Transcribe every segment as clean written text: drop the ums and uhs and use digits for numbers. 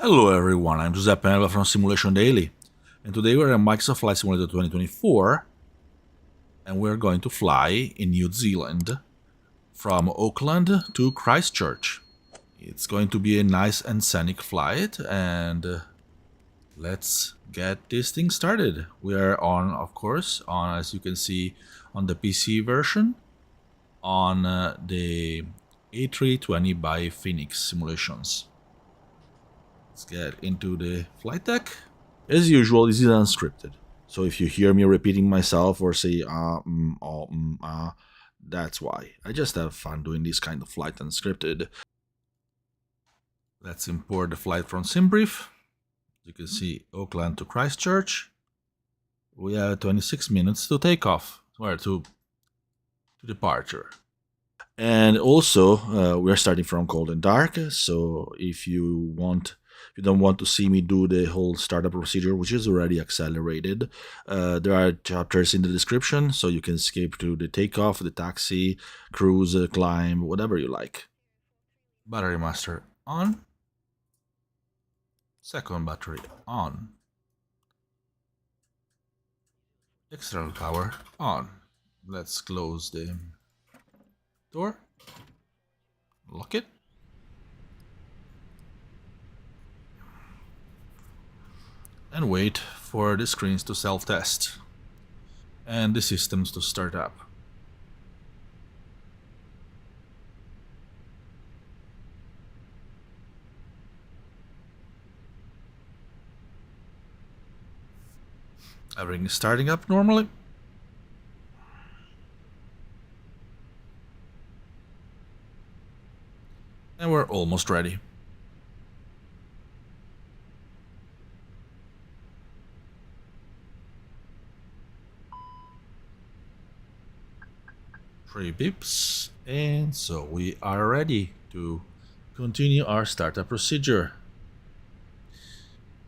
Hello everyone, I'm Giuseppe Nella from Simulation Daily, and today we're in Microsoft Flight Simulator 2024, and we're going to fly in New Zealand from Auckland to Christchurch. It's going to be a nice and scenic flight, and let's get this thing started. We are on, of course, as you can see, on the PC version, on the A320 by Fenix Simulations. Let's get into the flight deck. As usual, this is unscripted. So if you hear me repeating myself or say that's why. I just have fun doing this kind of flight unscripted. Let's import the flight from SimBrief. You can see Auckland to Christchurch. We have 26 minutes to take off, or to departure. And also, we are starting from cold and dark. So if you don't want to see me do the whole startup procedure, which is already accelerated, there are chapters in the description, so you can skip to the takeoff, the taxi, cruise, climb, whatever you like. Battery master on. Second battery on. External power on. Let's close the door. Lock it. And wait for the screens to self-test and the systems to start up. Everything is starting up normally. And we're almost ready. Three beeps, and so we are ready to continue our startup procedure.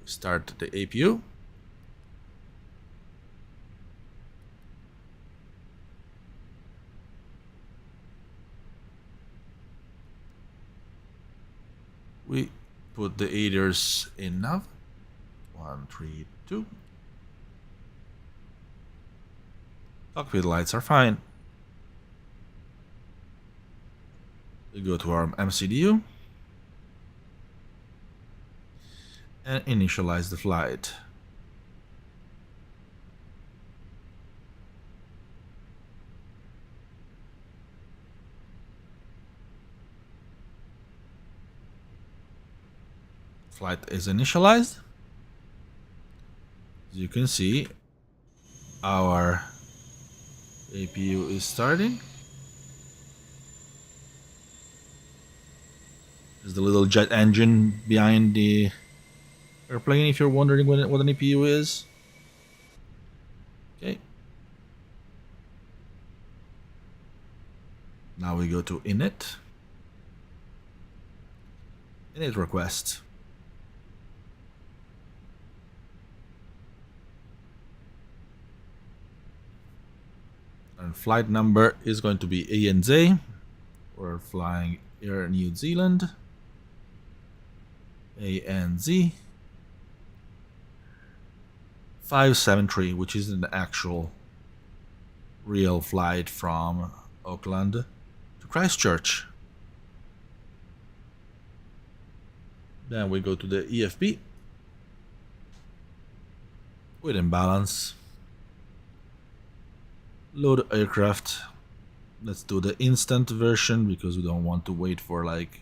Start the APU. We put the aiders in nav. 1, 3, 2. Cockpit lights are fine. We go to our MCDU and initialize the flight. Flight is initialized. As you can see, our APU is starting. There's the little jet engine behind the airplane, if you're wondering what an APU is. Okay. Now we go to init. Init request. And flight number is going to be ANZ. We're flying Air New Zealand. ANZ 573, which is an actual real flight from Auckland to Christchurch. Then we go to the EFB with imbalance. Load aircraft. Let's do the instant version because we don't want to wait for like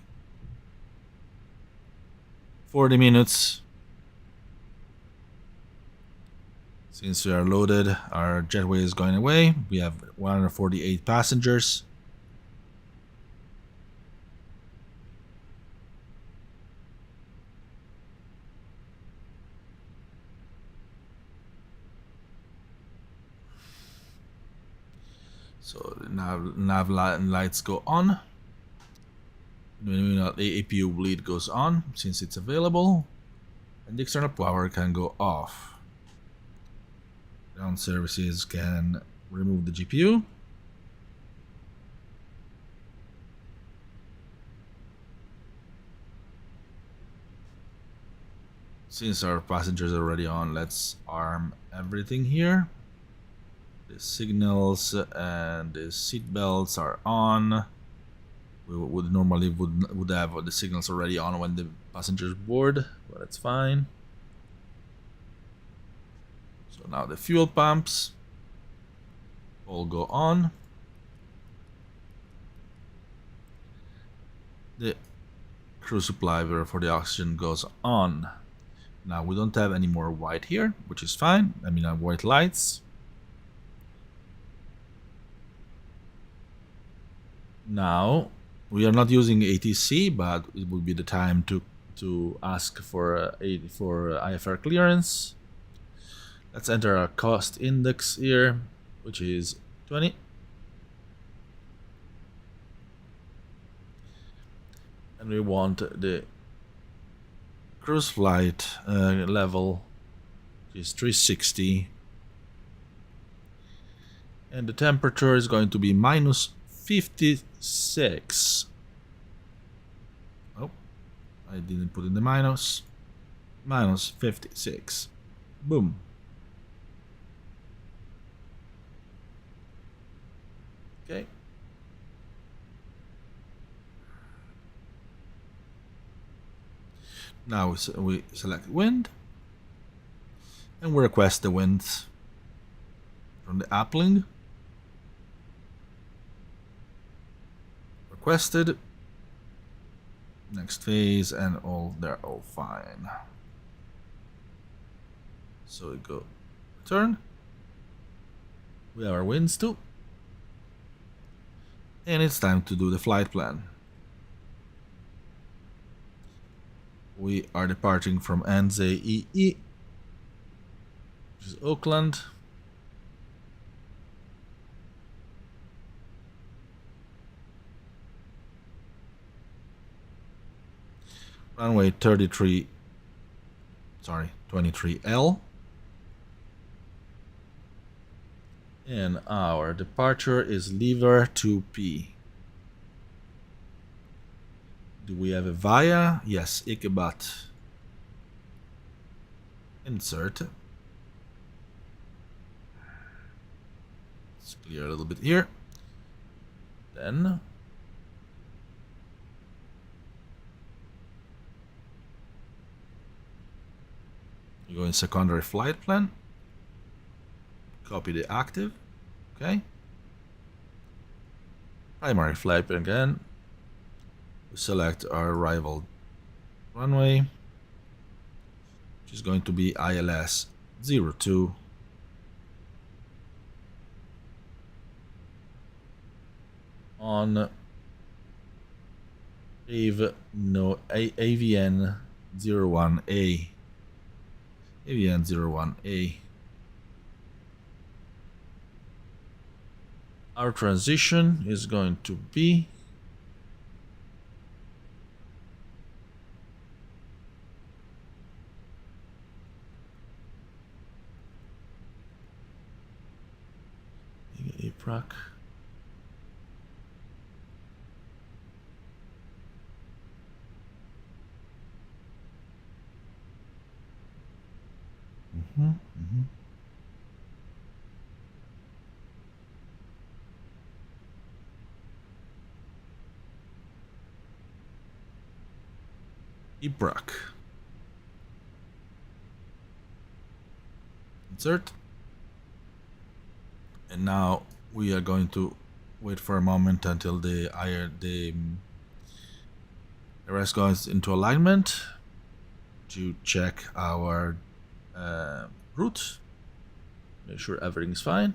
40 minutes. Since we are loaded, our jetway is going away. We have 148 passengers. So the nav lights go on. The APU bleed goes on since it's available, and the external power can go off. Ground services can remove the GPU. Since our passengers are already on, let's arm everything here. The signals and the seat belts are on. We would normally would have the signals already on when the passengers board, but that's fine. So now the fuel pumps all go on. The crew supply for the oxygen goes on. Now we don't have any more white here, which is fine. I mean, white lights. Now we are not using ATC, but it would be the time to ask for IFR clearance. Let's enter our cost index here, which is 20. And we want the cruise flight level, which is 360. And the temperature is going to be minus 56. Oh, I didn't put in the minus. Minus 56. Boom. Okay. Now we select wind, and we request the wind from the uplink. Requested. Next phase, and they're all fine. So we go return. We have our winds too, and it's time to do the flight plan. We are departing from NZAA, which is Auckland. Runway 23L. And our departure is lever 2P. Do we have a via? Yes, Ikebat. Insert. Let's clear a little bit here. Then you go in secondary flight plan. Copy the active. Okay. Primary flight plan again. Select our arrival runway, which is going to be ILS 02. On AVN 01A. AVN 01A. Our transition is going to be APRAC. EPRAC. Insert. And now we are going to wait for a moment until the rest goes into alignment to check our route. Make sure everything's fine.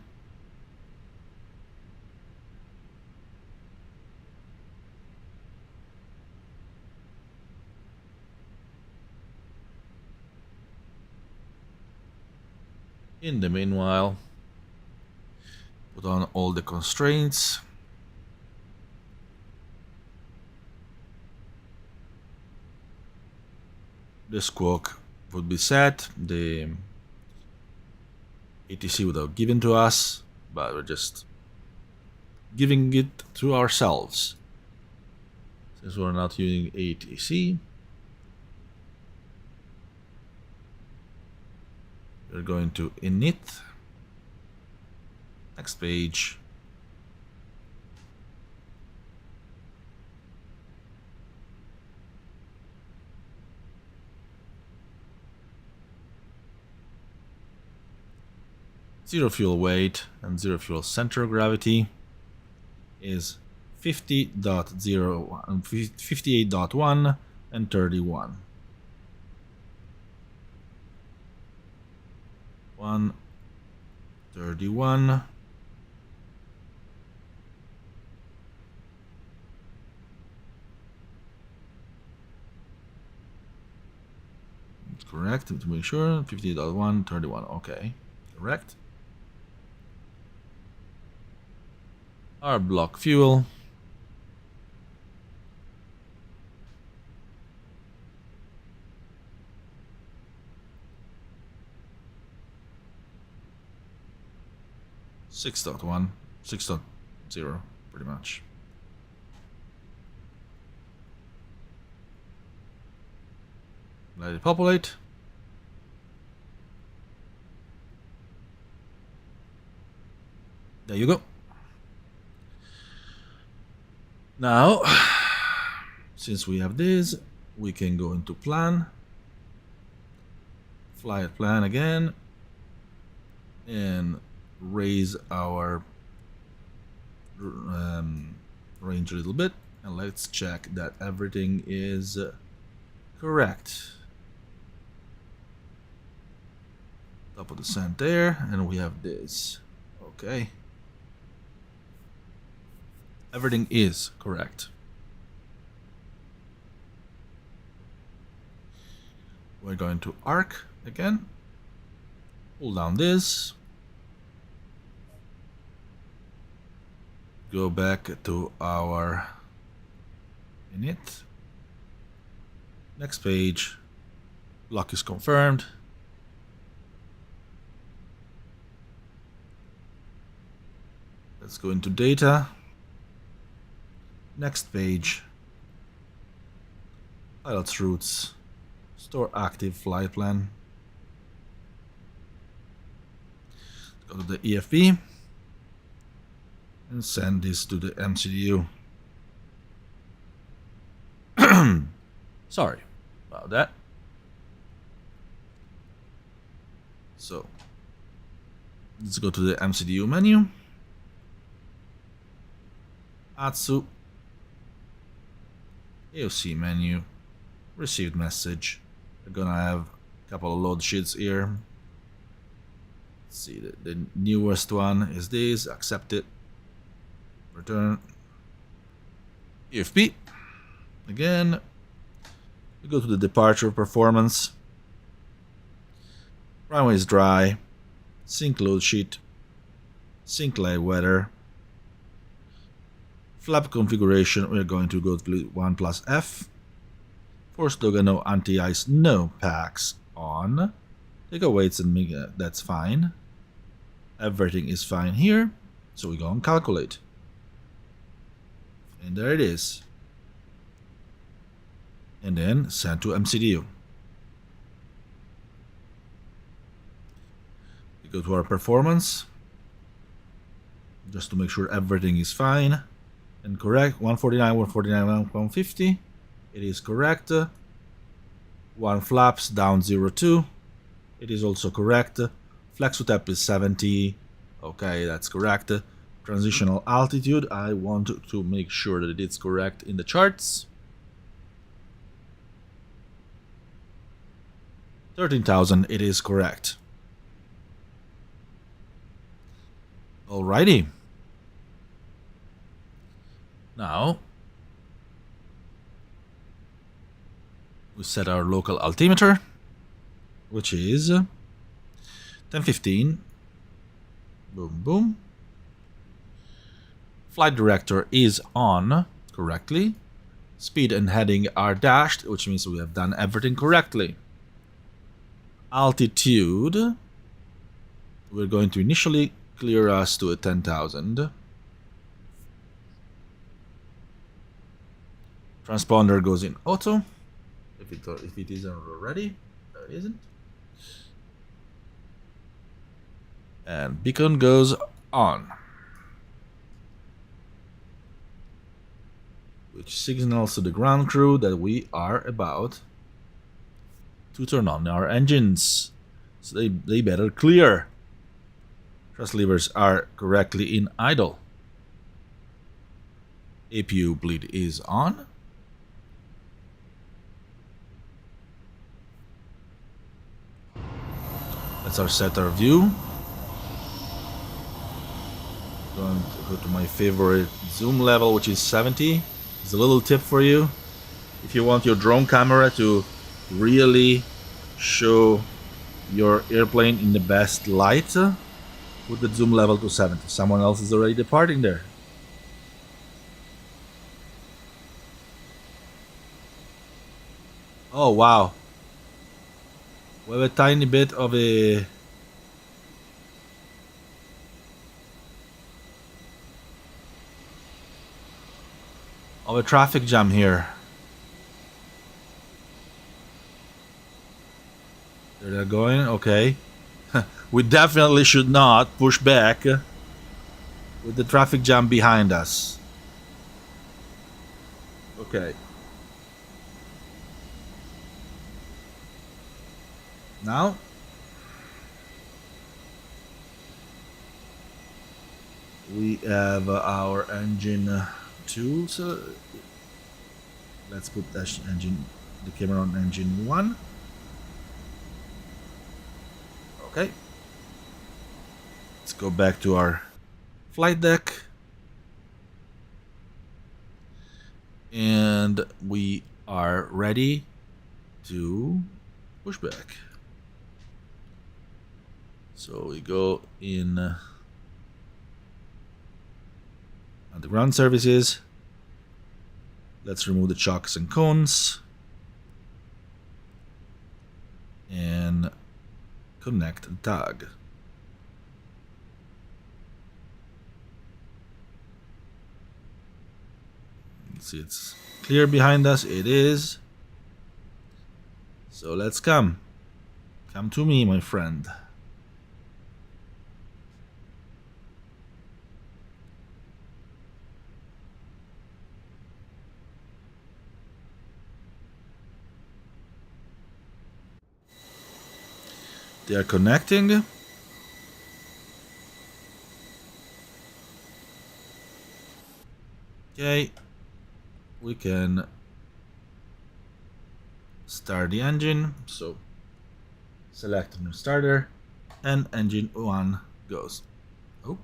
In the meanwhile, put on all the constraints. The squawk would be set. The ATC would have given to us, but we're just giving it to ourselves since we're not using ATC. We're going to init. Next page. Zero fuel weight and zero fuel center of gravity is 50.0, 58.1 and 31. 131. Correct, to make sure. 50.1, 31. Okay, correct. Our block fuel. Six dot one, 6.0, pretty much. Let it populate. There you go. Now, since we have this, we can go into plan. Flight plan again. And raise our range a little bit. And let's check that everything is correct. Top of the sand there, and we have this. Okay. Everything is correct. We're going to arc again. Pull down this. Go back to our init. Next page. Block is confirmed. Let's go into data. Next page. Pilot's routes. Store active flight plan. Go to the EFP and send this to the MCDU. Sorry about that. So let's go to the MCDU menu. ATSU. AOC menu. Received message. We're gonna have a couple of load sheets here. Let's see, the newest one is this. Accept it. Return. EFP. Again. We go to the departure performance. Runway is dry. Sync load sheet. Sync light weather. Flap configuration, we're going to go to 1 plus F. Force Doga, no anti-ice, no packs on. Take a weights and make that's fine. Everything is fine here. So we go and calculate. And there it is. And then send to MCDU. We go to our performance. Just to make sure everything is fine and correct. 149, 149, 150. It is correct. One flaps down 02. It is also correct. Flex to tap is 70. Okay, that's correct. Transitional altitude, I want to make sure that it's correct in the charts. 13,000, it is correct. Alrighty. Now, we set our local altimeter, which is 1015. Boom, boom. Flight director is on correctly. Speed and heading are dashed, which means we have done everything correctly. Altitude, we're going to initially clear us to a 10,000. Transponder goes in auto, if it isn't already. It isn't. And beacon goes on, which signals to the ground crew that we are about to turn on our engines. So they better clear. Thrust levers are correctly in idle. APU bleed is on. That's our setter view. Going to go to my favorite zoom level, which is 70. It's a little tip for you. If you want your drone camera to really show your airplane in the best light, put the zoom level to 70. Someone else is already departing there. Oh wow. We have a tiny bit of a traffic jam here. There they're going, okay. We definitely should not push back with the traffic jam behind us. Okay. Now we have our engine 2, so let's put that engine, the camera on engine 1. Okay, let's go back to our flight deck, and we are ready to push back. So we go in on the ground services. Let's remove the chocks and cones and connect the tag. You see it's clear behind us. It is. So let's come. Come to me, my friend. They are connecting. Okay, we can start the engine. So select a new starter and engine 1 goes. Oh,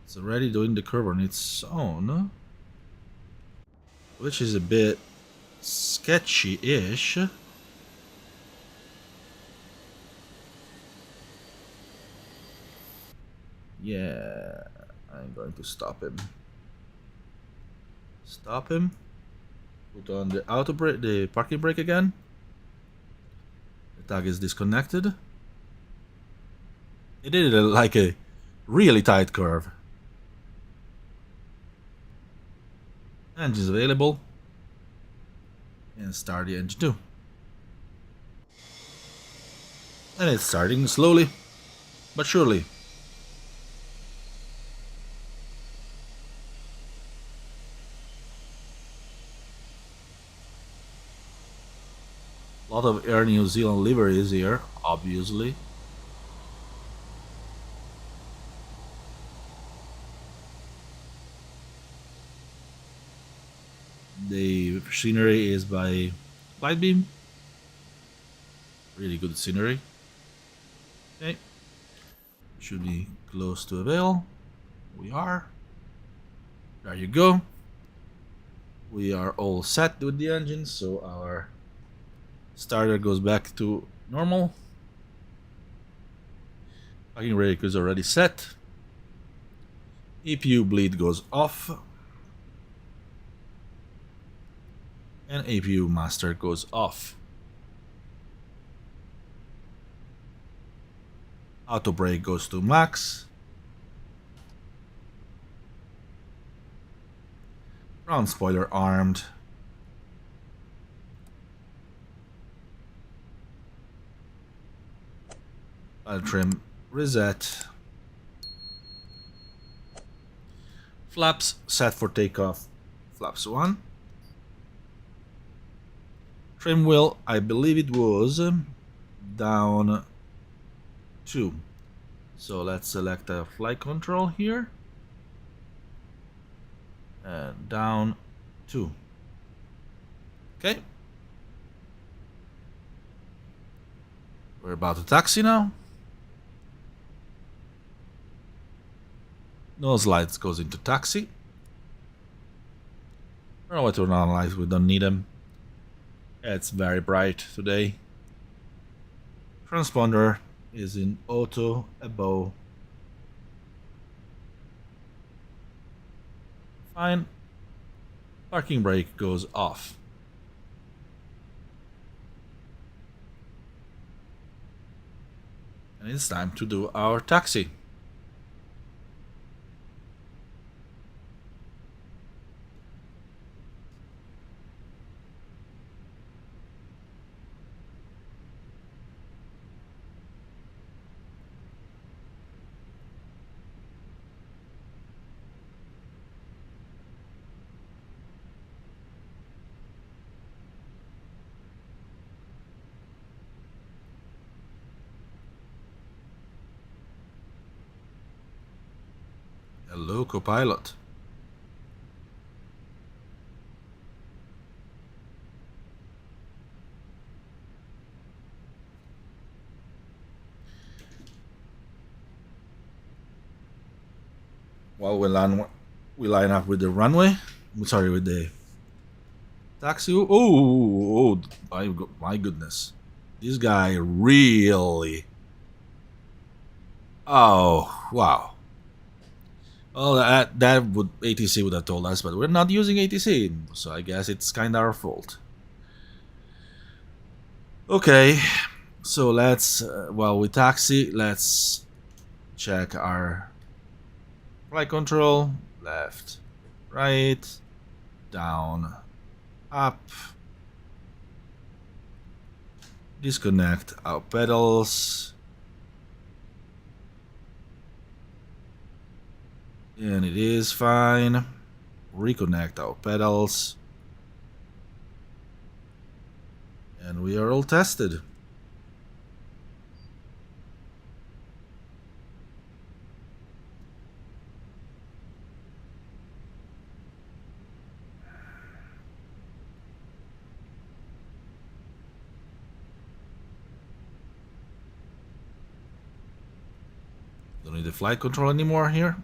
it's already doing the curve on its own, which is a bit sketchy-ish. Yeah, I'm going to stop him. Stop him. Put on the auto brake, the parking brake again. The tag is disconnected. It did it like a really tight curve. Engine's available. And start the engine 2. And it's starting slowly, but surely. A lot of Air New Zealand liveries here, obviously. The scenery is by Lightbeam. Really good scenery. Okay. Should be close to avail. We are. There you go. We are all set with the engine, so our starter goes back to normal. Parking brake is already set. APU bleed goes off. And APU master goes off. Auto brake goes to max. Front spoiler armed. Trim Reset. Flaps set for takeoff. Flaps 1. Trim wheel, I believe it was down 2. So let's select a flight control here. And down 2. Okay. We're about to taxi now. Nose lights goes into taxi. Runway turn on lights, we don't need them. It's very bright today. Transponder is in auto above. Fine. Parking brake goes off. And it's time to do our taxi. Hello, co-pilot. Well, we line up with the runway. Sorry, with the taxi. Oh, my goodness. This guy really... Oh, wow. Well, that would ATC would have told us, but we're not using ATC, so I guess it's kind of our fault. Okay, so let's while we taxi, let's check our flight control. Left, right, down, up. Disconnect our pedals. And it is fine. Reconnect our pedals. And we are all tested. Don't need the flight control anymore here.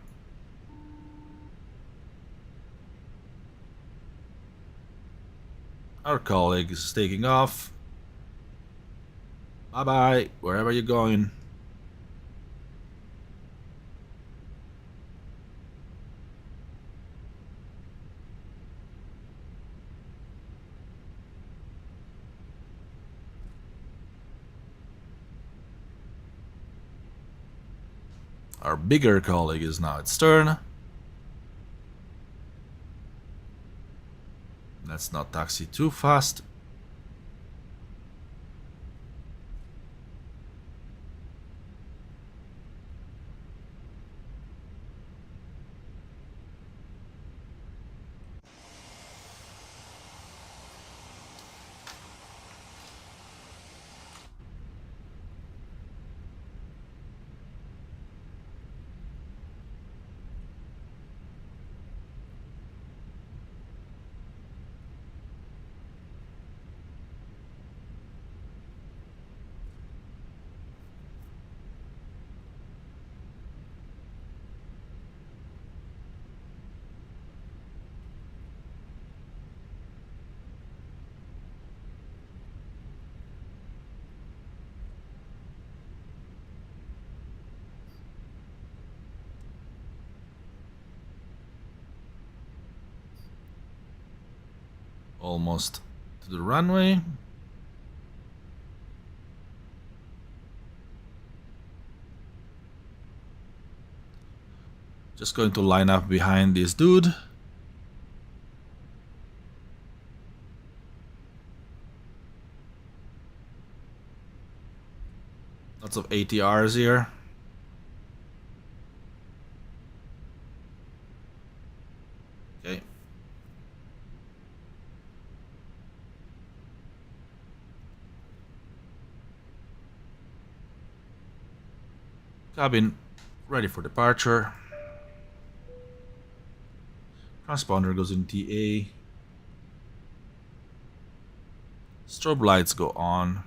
Our colleague is taking off. Bye-bye, wherever you're going. Our bigger colleague is now at stern. Let's not taxi too fast. Almost to the runway. Just going to line up behind this dude. Lots of ATRs here. Okay. Cabin ready for departure. Transponder goes in TA. Strobe lights go on.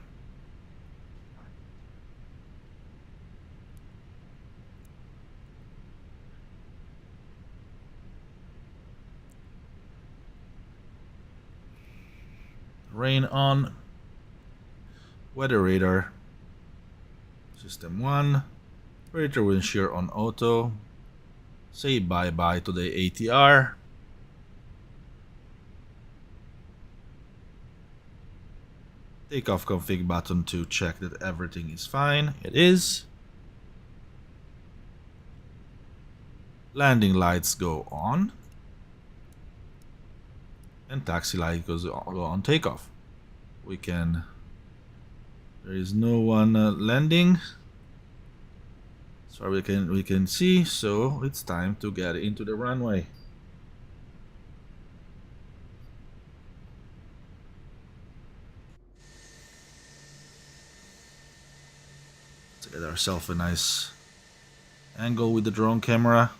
Rain on. Weather radar. System 1. Radiator wind shear on auto. Say bye-bye to the ATR. Takeoff config button to check that everything is fine. It is. Landing lights go on. And taxi light goes on takeoff. We can... There is no one landing. As far as we can see, so it's time to get into the runway. Let's get ourselves a nice angle with the drone camera.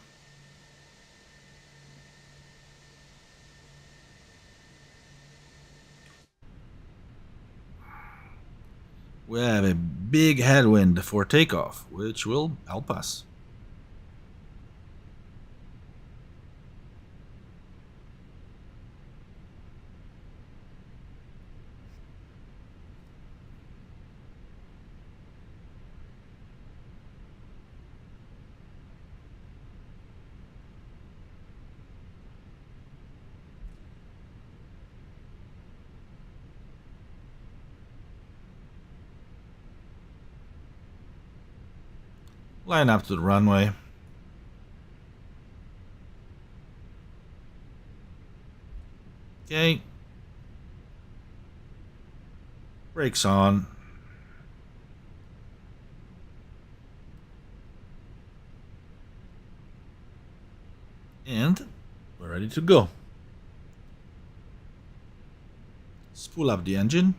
We have a big headwind for takeoff, which will help us. Line up to the runway. Okay. Brakes on. And we're ready to go. Spool up the engine.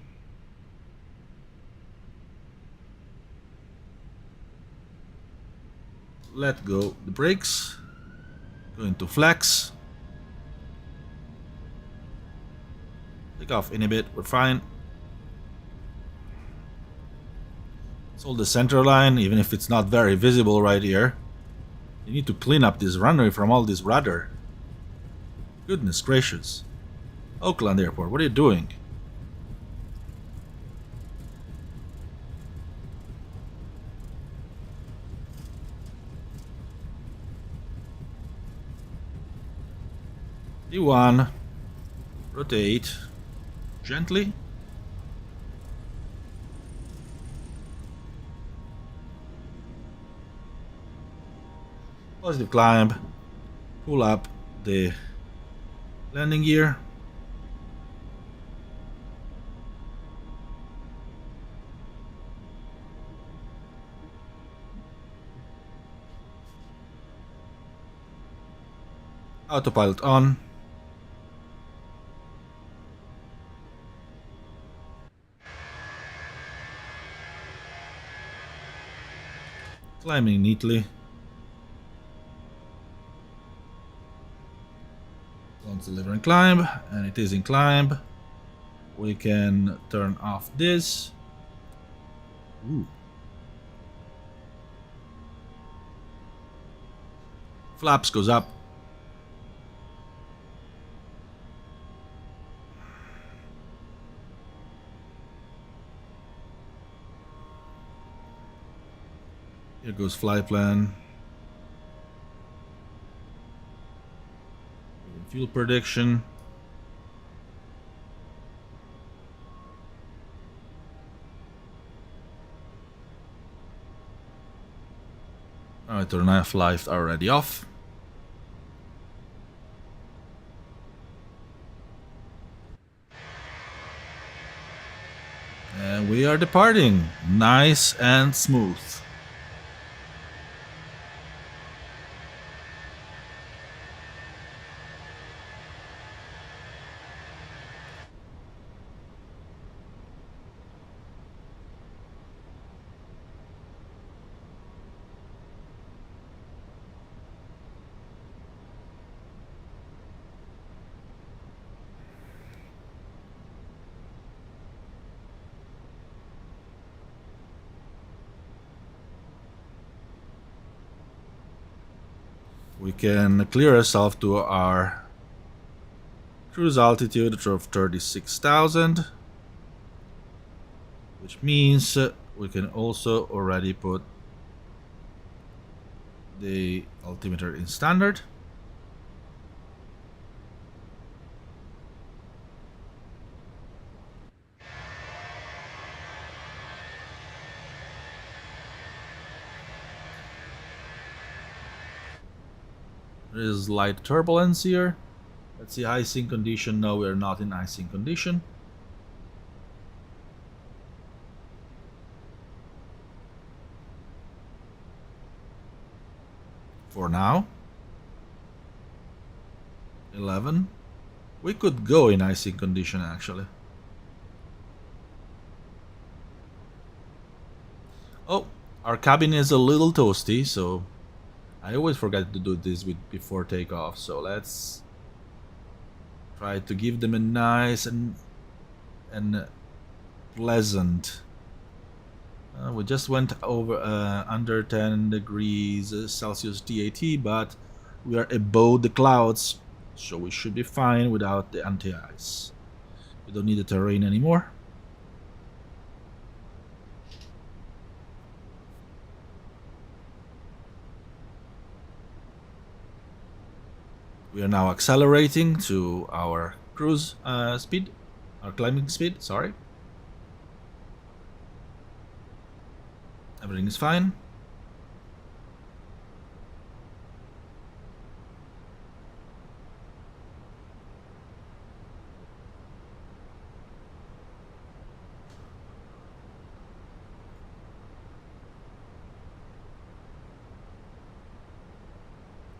Let go the brakes. Go into flex. Take off in a bit, we're fine. Let's hold the center line, even if it's not very visible right here. You need to clean up this runway from all this rudder. Goodness gracious. Auckland Airport, what are you doing? D1. Rotate. Gently. Positive climb. Pull up the landing gear. Autopilot on. Climbing neatly. Once delivering climb, and it is in climb. We can turn off this. Ooh. Flaps goes up. Here goes flight plan. Fuel prediction. Alright, our knife light already off. And we are departing. Nice and smooth. we can clear ourselves to our cruise altitude of 36,000, which means we can also already put the altimeter in standard. There is light turbulence here. Let's see, icing condition. No, we're not in icing condition. For now. 11. We could go in icing condition actually. Oh, our cabin is a little toasty, so I always forget to do this before takeoff. So let's try to give them a nice and pleasant. We just went over under 10 degrees Celsius TAT, but we are above the clouds, so we should be fine without the anti-ice. We don't need the terrain anymore. We are now accelerating to our cruise speed, our climbing speed, sorry. Everything is fine.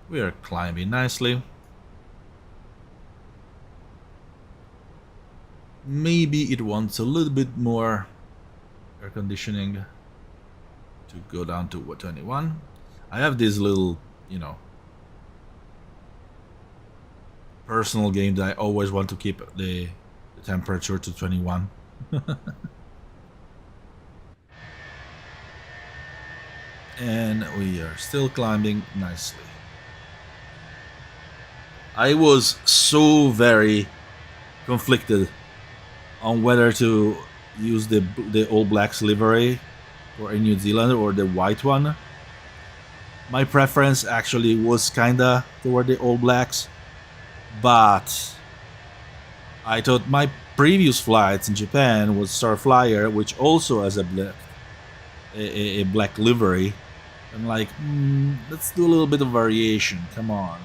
We are climbing nicely. Maybe it wants a little bit more air conditioning to go down to 21. I have this little, you know, personal game that I always want to keep the temperature to 21. And we are still climbing nicely. I was so very conflicted on whether to use the All Blacks livery for a New Zealand or the white one. My preference actually was kinda toward the All Blacks, but I thought my previous flights in Japan was Starflyer, which also has a black livery. I'm like, let's do a little bit of variation, come on.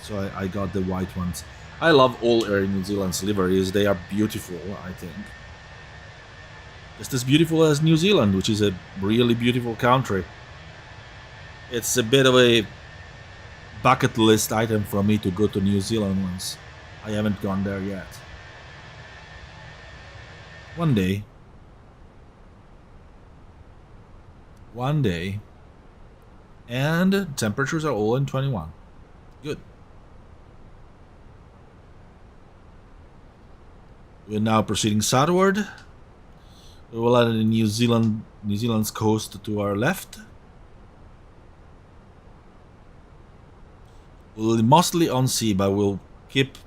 So I got the white ones. I love all Air New Zealand's liveries, they are beautiful, I think. Just as beautiful as New Zealand, which is a really beautiful country. It's a bit of a bucket list item for me to go to New Zealand once. I haven't gone there yet. One day. One day. And temperatures are all in 21. Good. We're now proceeding southward. We will add New Zealand's coast to our left. We'll mostly on sea, but we'll keep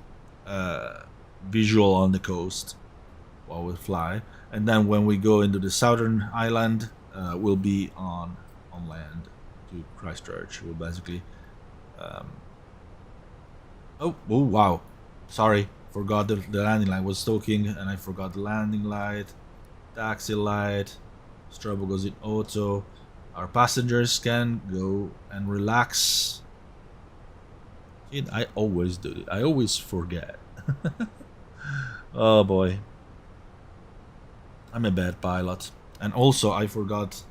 visual on the coast while we fly. And then when we go into the southern island, we'll be on land to Christchurch. We'll basically. Oh wow! Sorry. Forgot the landing light. Was talking and I forgot the landing light, taxi light, strobe goes in auto. Our passengers can go and relax. I always do it. I always forget. Oh boy. I'm a bad pilot. And also I forgot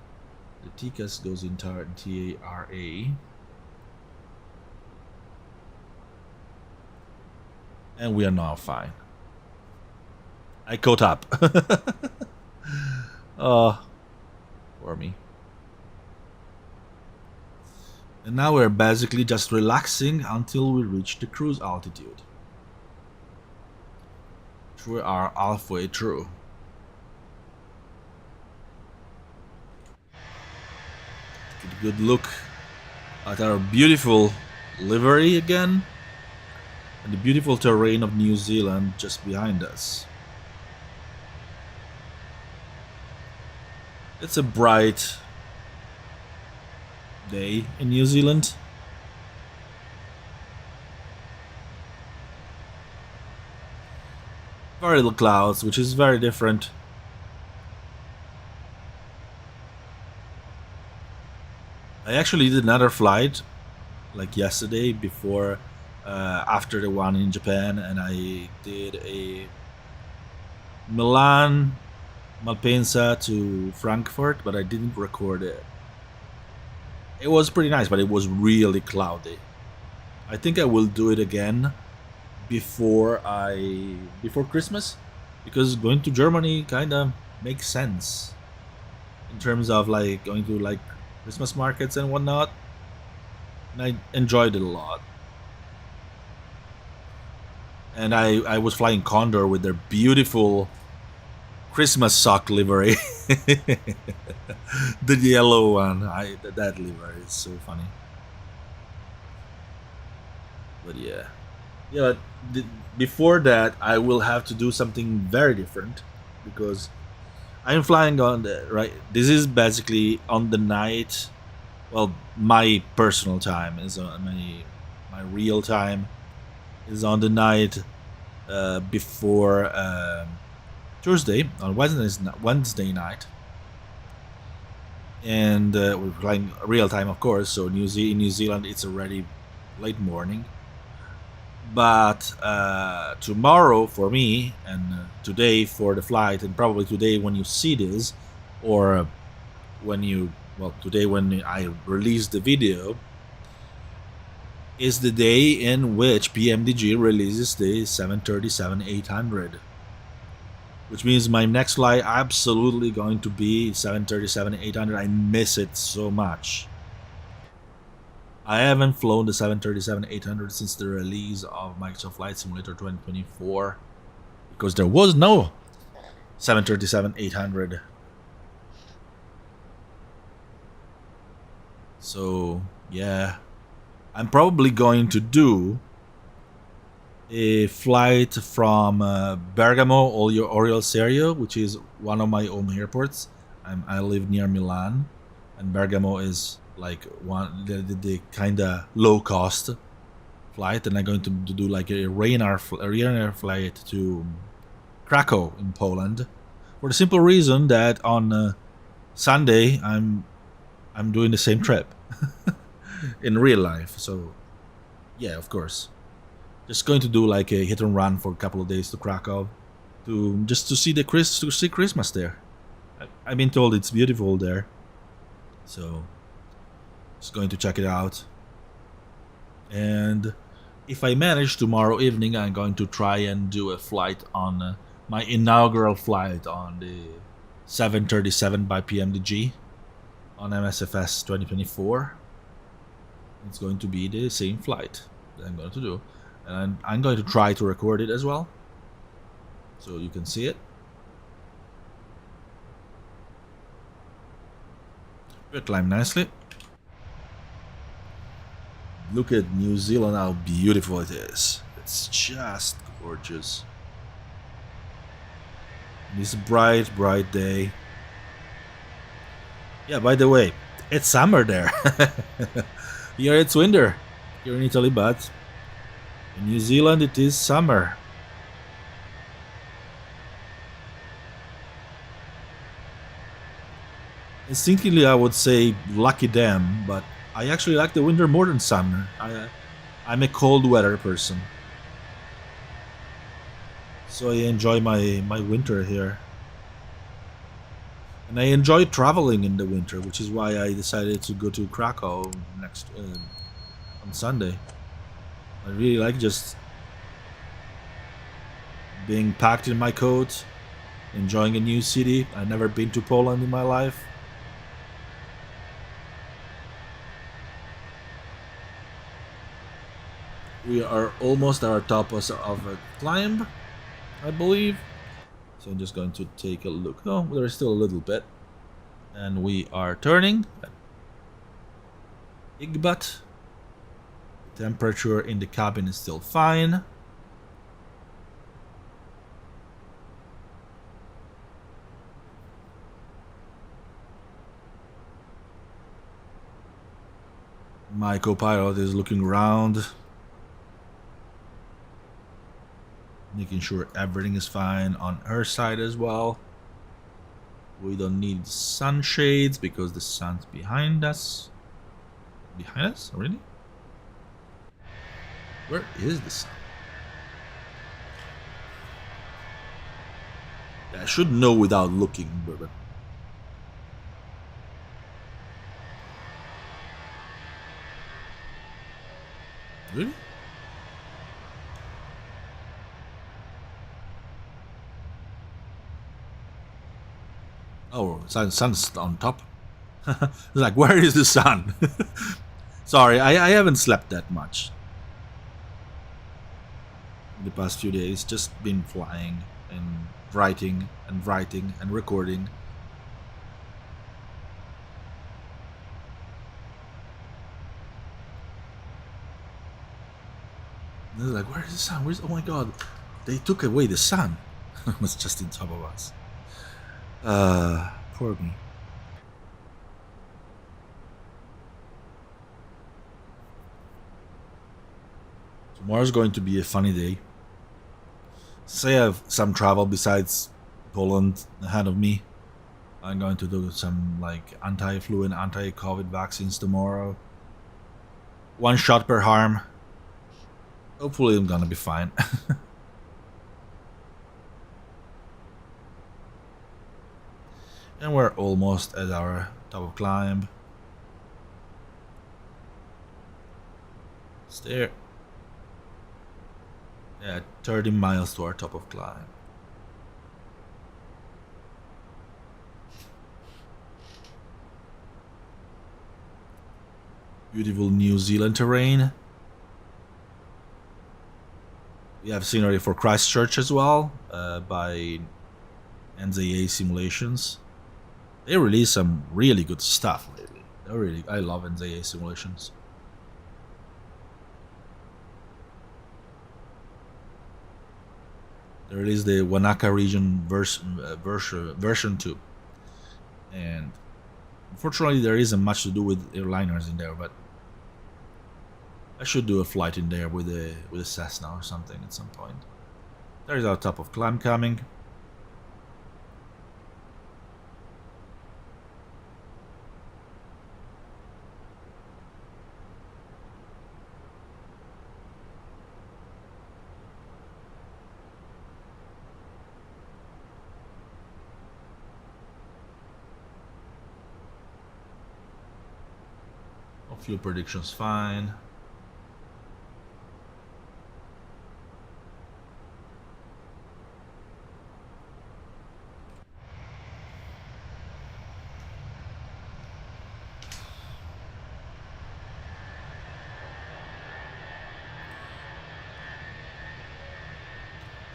the TCAS goes in TARA. And we are now fine. I caught up. For me. And now we're basically just relaxing until we reach the cruise altitude. We are halfway through. Get a good look at our beautiful livery again, and the beautiful terrain of New Zealand just behind us. It's a bright day in New Zealand. Very little clouds, which is very different. I actually did another flight like yesterday before after the one in Japan, and I did a Milan Malpensa to Frankfurt, but I didn't record it. It was pretty nice, but it was really cloudy. I think I will do it again before Christmas, because going to Germany kind of makes sense in terms of like going to like Christmas markets and whatnot, and I enjoyed it a lot. And I was flying Condor with their beautiful Christmas sock livery. The yellow one. That livery is so funny. But yeah. Yeah, before that I will have to do something very different, because I'm flying on the right. This is basically on the night. Well, my personal time is on my real time is on the night before Thursday, on Wednesday night, and we're flying real time, of course. So in New Zealand, it's already late morning. But tomorrow for me, and today for the flight, and probably today when you see this, or today when I release the video, is the day in which PMDG releases the 737-800, which means my next flight absolutely going to be 737-800. I miss it so much. I haven't flown the 737-800 since the release of Microsoft Flight Simulator 2024, because there was no 737-800. So yeah, I'm probably going to do a flight from Bergamo, Oriol Serio, which is one of my home airports. I live near Milan, and Bergamo is like the kind of low cost flight, and I'm going to do like a Ryanair flight to Krakow in Poland, for the simple reason that on Sunday I'm doing the same trip in real life. So yeah, of course, just going to do like a hit and run for a couple of days to Krakow, to see Christmas there. I've been told it's beautiful there, so just going to check it out. And if I manage tomorrow evening, I'm going to try and do a flight on my inaugural flight on the 737 by PMDG on MSFS 2024. It's going to be the same flight that I'm going to do, and I'm going to try to record it as well, so you can see it. We climb nicely. Look at New Zealand, how beautiful it is. It's just gorgeous. This bright day. Yeah, by the way, it's summer there. Here it's winter, here in Italy, but in New Zealand it is summer. Instinctively I would say lucky them, but I actually like the winter more than summer. I'm a cold weather person, so I enjoy my winter here. And I enjoy traveling in the winter, which is why I decided to go to Krakow on Sunday. I really like just being packed in my coat, enjoying a new city. I've never been to Poland in my life. We are almost at our top of a climb, I believe. So I'm just going to take a look. Oh, there is still a little bit. And we are turning. Igbat. Temperature in the cabin is still fine. My co-pilot is looking around, making sure everything is fine on her side as well. We don't need sunshades because the sun's behind us. Behind us? Really? Where is the sun? I should know without looking, but really? Oh, sun's on top. Like, where is the sun? Sorry, I haven't slept that much in the past few days. Just been flying and writing and recording. And they're like, where is the sun? Where's, oh my god, they took away the sun. It was just on top of us. Poor me. Tomorrow's going to be a funny day. Say I have some travel besides Poland ahead of me. I'm going to do some like anti-flu and anti-COVID vaccines tomorrow. 1 shot per arm. Hopefully I'm gonna be fine. And we're almost at our top of climb. Stay. Yeah, 30 miles to our top of climb. Beautiful New Zealand terrain. We have scenery for Christchurch as well, by NZAA Simulations. They release some really good stuff lately. I love NZAA Simulations. They released the Wanaka region version 2. And unfortunately there isn't much to do with airliners in there, but I should do a flight in there with a Cessna or something at some point. There's our top of climb coming. Fuel predictions fine.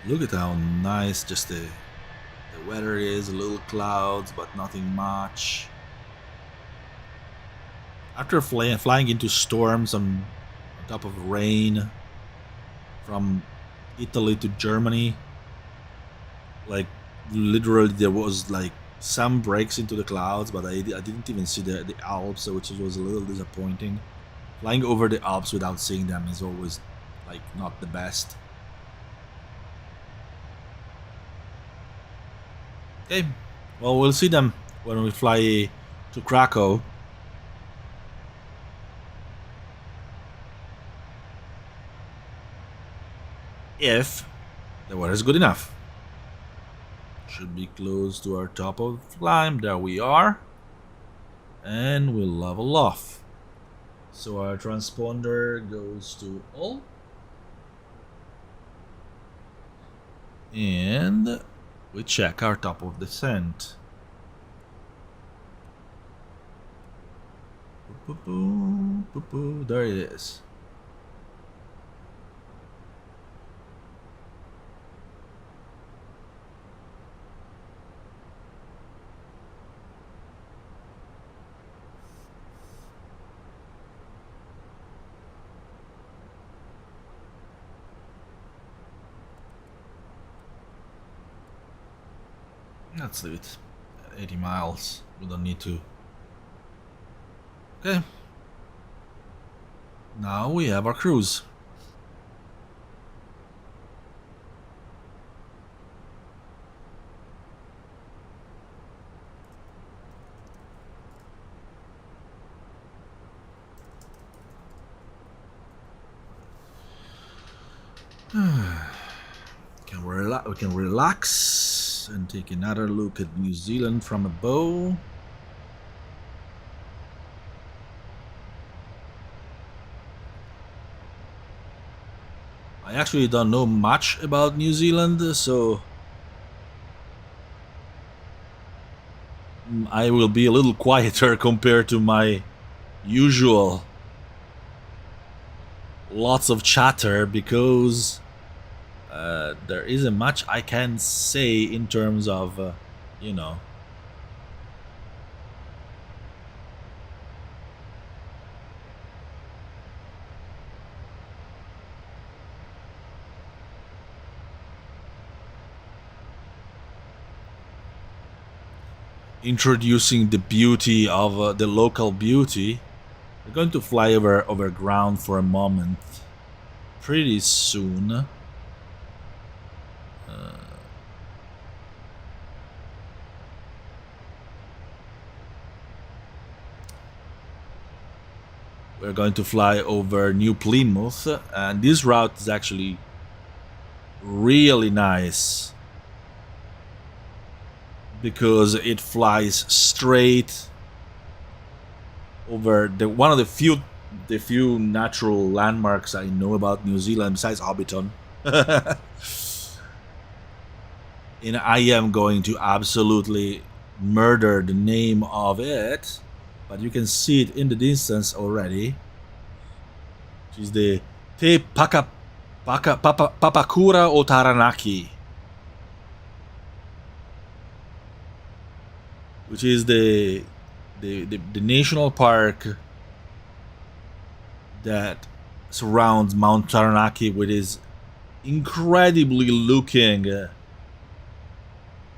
Look at how nice just the weather is, a little clouds but nothing much. After flying into storms on top of rain from Italy to Germany, like literally there was like some breaks into the clouds, but I didn't even see the Alps, which was a little disappointing. Flying over the Alps without seeing them is always like not the best. Okay, well, we'll see them when we fly to Krakow. If the weather is good enough. Should be close to our top of climb. There we are. And we'll level off. So our transponder goes to all. And we check our top of descent. There it is. Let's leave it at 80 miles. We don't need to. Okay. Now we have our cruise. We can relax and take another look at New Zealand from above. I actually don't know much about New Zealand, so I will be a little quieter compared to my usual lots of chatter, because there isn't much I can say in terms of, you know, introducing the beauty of the local beauty. We're going to fly over ground for a moment pretty soon. We're going to fly over New Plymouth, and this route is actually really nice because it flies straight over one of the few natural landmarks I know about New Zealand besides Hobbiton. And I am going to absolutely murder the name of it, but you can see it in the distance already. Which is the Te Papakura o Taranaki, which is the national park that surrounds Mount Taranaki with his incredibly looking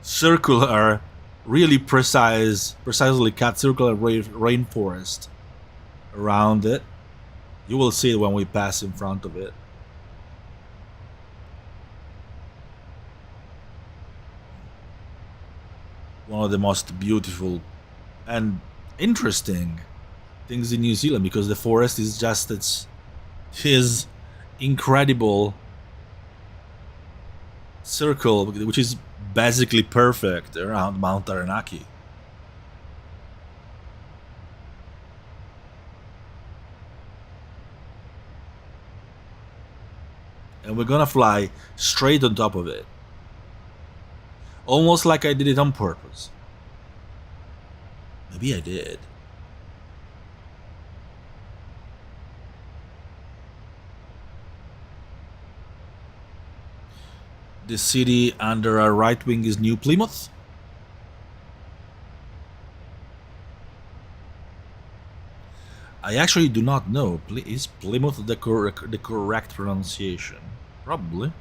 circular, really precisely cut circular rainforest around it. You will see it when we pass in front of it. One of the most beautiful and interesting things in New Zealand, because the forest is just his incredible circle, which is basically perfect around Mount Taranaki. And we're gonna fly straight on top of it, almost like I did it on purpose. Maybe I did. The city under our right wing is New Plymouth. I actually do not know. Is Plymouth the correct pronunciation? Probably.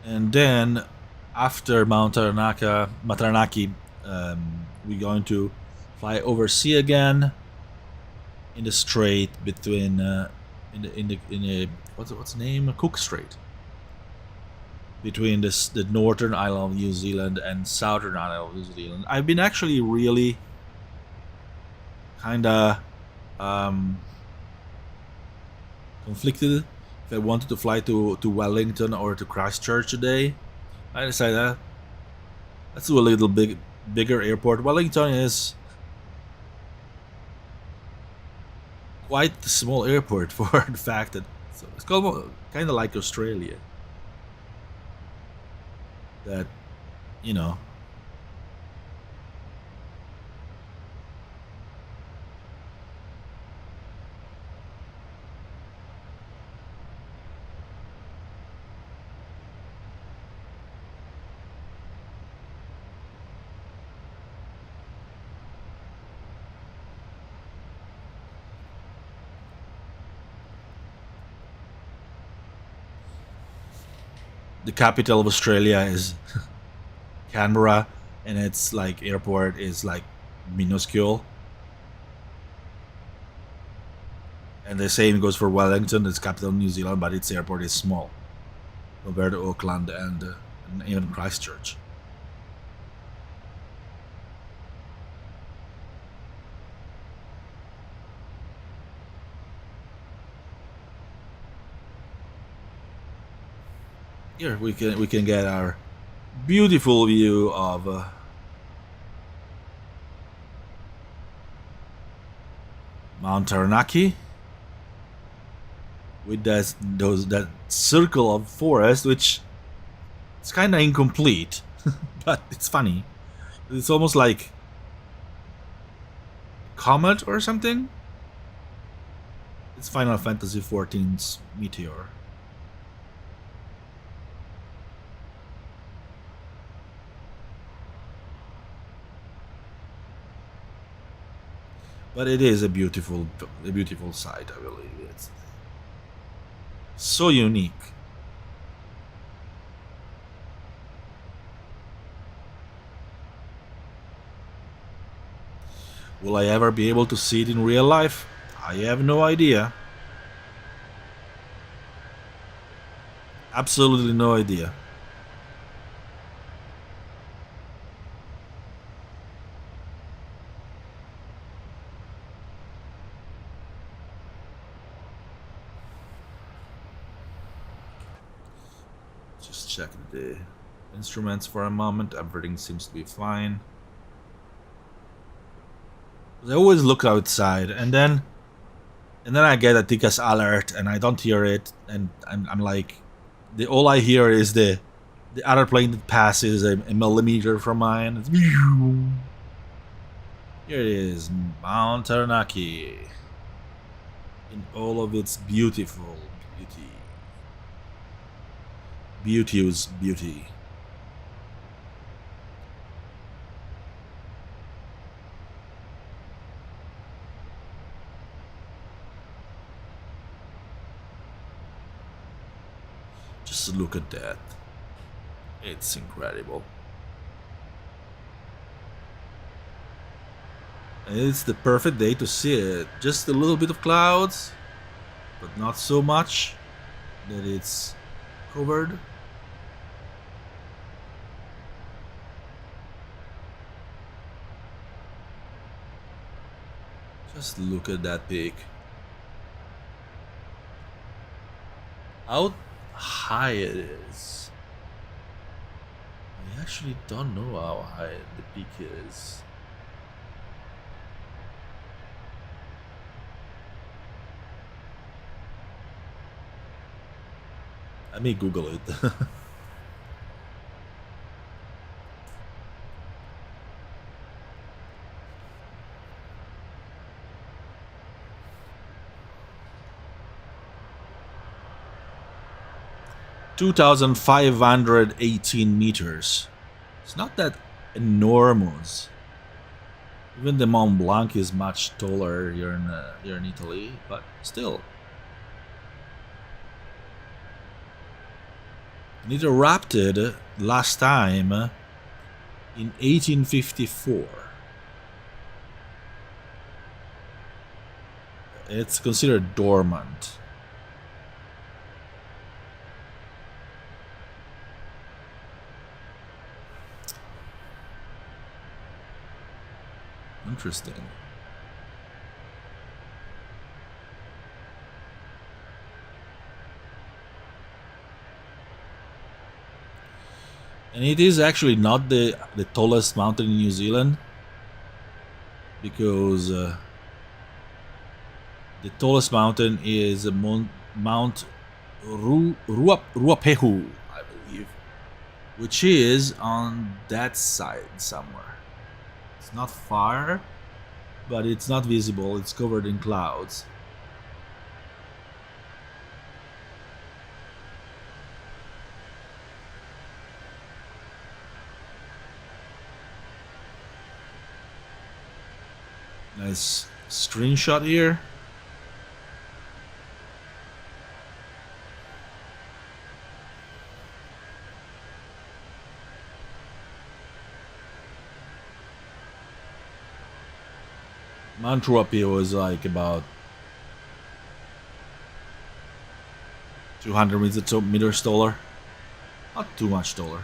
And then after Mount Taranaki, we're going to fly over sea again in the strait between in a what's the name, Cook Strait, between the northern island of New Zealand and southern island of New Zealand. I've been actually really kinda conflicted if I wanted to fly to Wellington or to Christchurch today. I decided let's do a little bigger airport. Wellington is quite a small airport for the fact that it's called kind of like Australia. That, you know, the capital of Australia is Canberra, and its like airport is like minuscule. And the same goes for Wellington, its capital of New Zealand, but its airport is small compared to Auckland and even Christchurch. Here we can get our beautiful view of Mount Taranaki with that circle of forest, which it's kind of incomplete, but it's funny. It's almost like a comet or something. It's Final Fantasy XIV's meteor. But it is a beautiful sight, I believe. It's so unique. Will I ever be able to see it in real life? I have no idea. Absolutely no idea. Just check the instruments for a moment. Everything seems to be fine. I always look outside, and then I get a tickets alert, and I don't hear it, and I'm like, all I hear is the other plane that passes a millimeter from mine. Here it is, Mount Taranaki, in all of its beautiful beauty. Beauty's beauty. Just look at that. It's incredible. And it's the perfect day to see it. Just a little bit of clouds, but not so much that it's covered. Just look at that peak. How high it is. I actually don't know how high the peak is. Let me Google it. (2,518 meters). It's not that enormous. Even the Mont Blanc is much taller here in Italy, but still. And it erupted last time in 1854. It's considered dormant. Interesting. And it is actually not the tallest mountain in New Zealand, because the tallest mountain is Mount Ruapehu, I believe, which is on that side somewhere. It's not far, but it's not visible. It's covered in clouds. Nice screenshot here. Mount Taranaki was like about 200 meters taller. Not too much taller.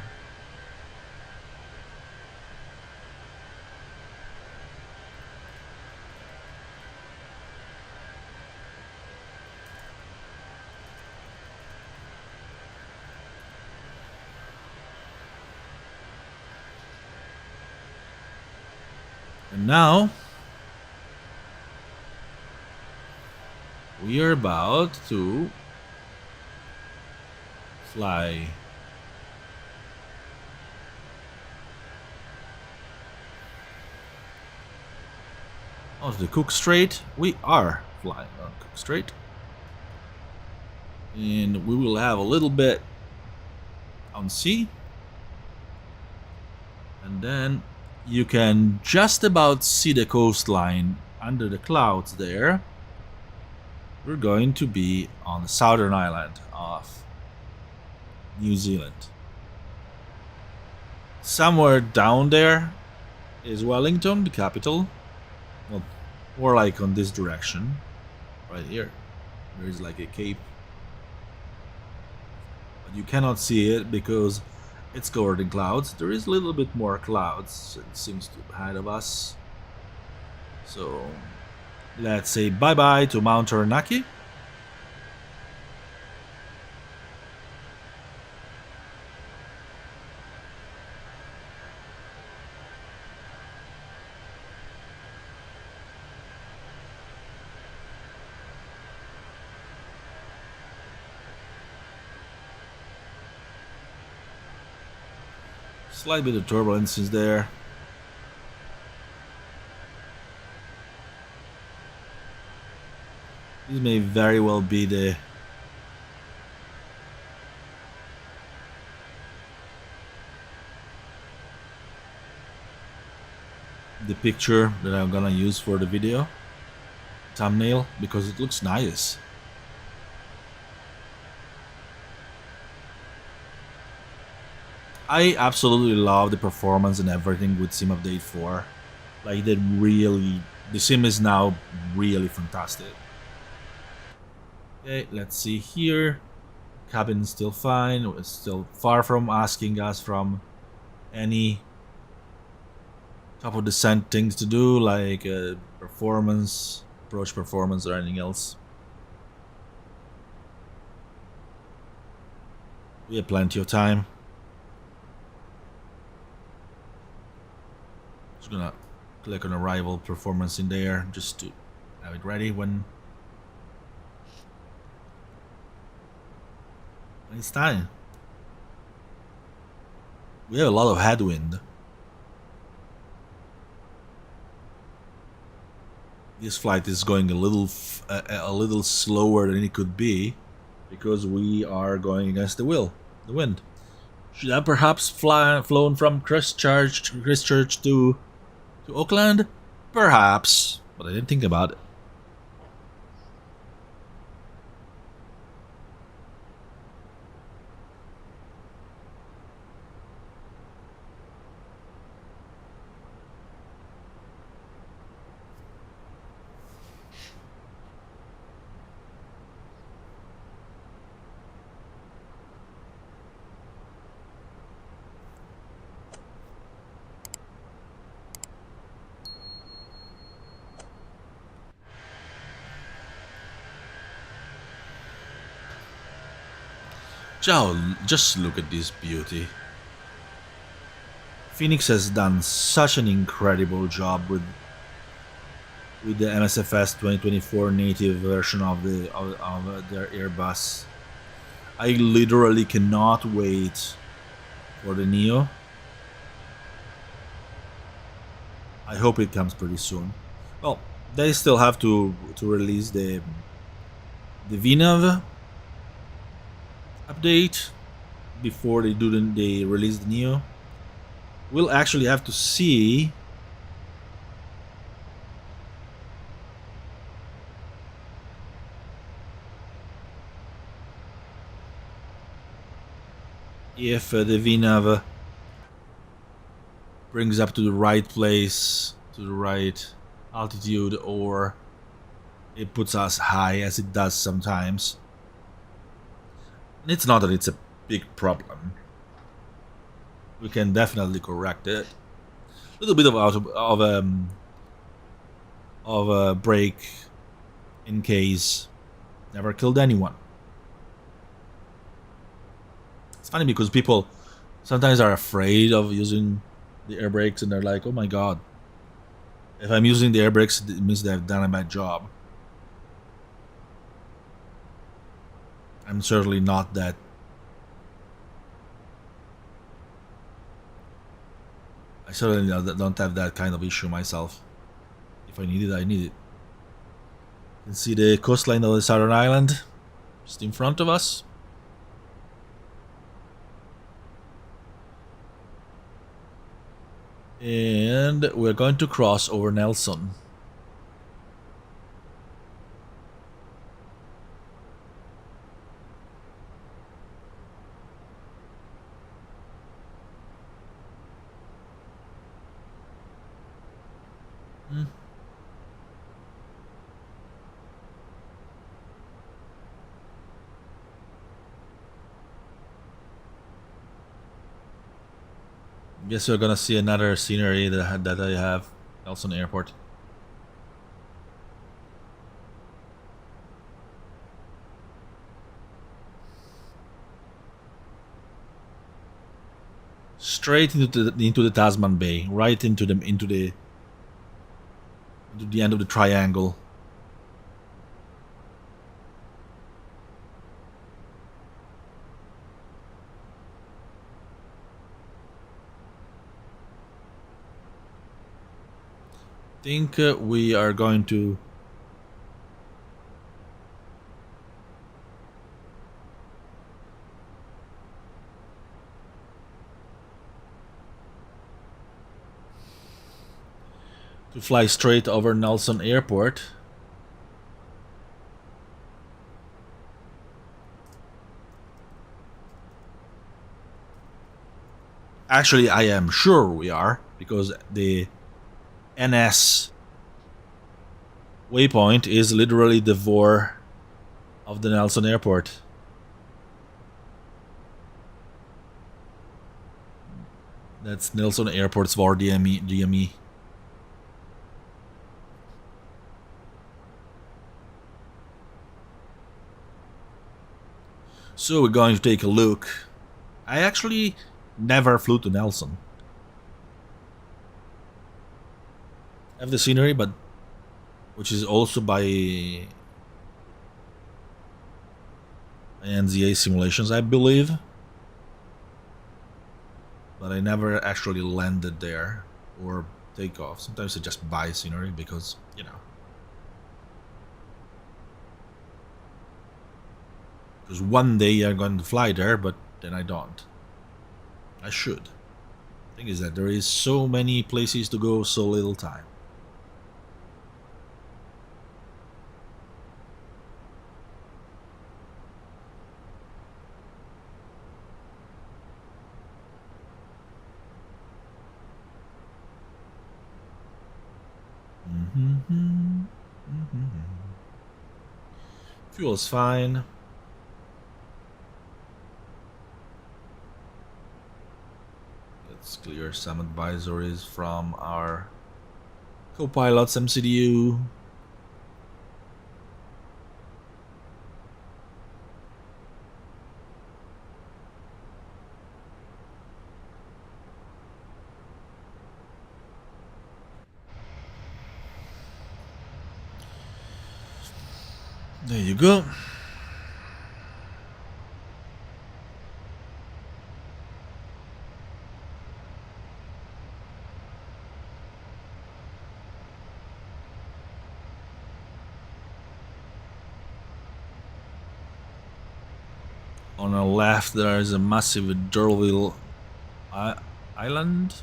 And now we are about to fly on the Cook Strait. We are flying on Cook Strait, and we will have a little bit on sea, and then you can just about see the coastline under the clouds there. We're going to be on the southern island of New Zealand. Somewhere down there is Wellington, the capital. Well, more like on this direction. Right here. There is like a cape. But you cannot see it because it's covered in clouds. There is a little bit more clouds, it seems to be ahead of us. So let's say bye-bye to Mount Taranaki. Slight bit of turbulence is there. This may very well be the picture that I'm gonna use for the video thumbnail because it looks nice. I absolutely love the performance and everything with Sim Update 4. Like the sim is now really fantastic. Okay, let's see here. Cabin is still fine. It's still far from asking us from any top of descent things to do like performance, approach performance, or anything else. We have plenty of time. Just gonna click on arrival performance in there just to have it ready when it's time. We have a lot of headwind. This flight is going a little slower than it could be because we are going against the wind. Should I perhaps flown from Christchurch to Auckland? Perhaps, but I didn't think about it. Just look at this beauty. Fenix has done such an incredible job with the MSFS 2024 native version of their Airbus. I literally cannot wait for the Neo. I hope it comes pretty soon. Well, they still have to release the VNAV update before they release the Neo. We'll actually have to see if the VNAV brings up to the right place, to the right altitude, or it puts us high, as it does sometimes. And it's not that it's a big problem. We can definitely correct it. A little bit of a break in case. Never killed anyone. It's funny because people sometimes are afraid of using the air brakes, and they're like, oh my god, if I'm using the air brakes, it means that I've done a bad job. I'm certainly not that. I certainly don't have that kind of issue myself. If I need it, I need it. You can see the coastline of the Southern Island just in front of us. And we're going to cross over Nelson. Guess we're gonna see another scenery that I have, Nelson Airport. Straight into the Tasman Bay, right into the end of the triangle. I think we are going to fly straight over Nelson Airport. Actually, I am sure we are, because the NS waypoint is literally the VOR of the Nelson Airport. That's Nelson Airport's VOR DME. So we're going to take a look. I actually never flew to Nelson. I have the scenery, but which is also by NZAA Simulations, I believe. But I never actually landed there or take off. Sometimes I just buy scenery because, you know. Because one day I'm going to fly there, but then I don't. I should. The thing is that there is so many places to go, so little time. Fuel's fine. Let's clear some advisories from our co-pilot's MCDU. There you go. On our left there is a massive D'Urville island.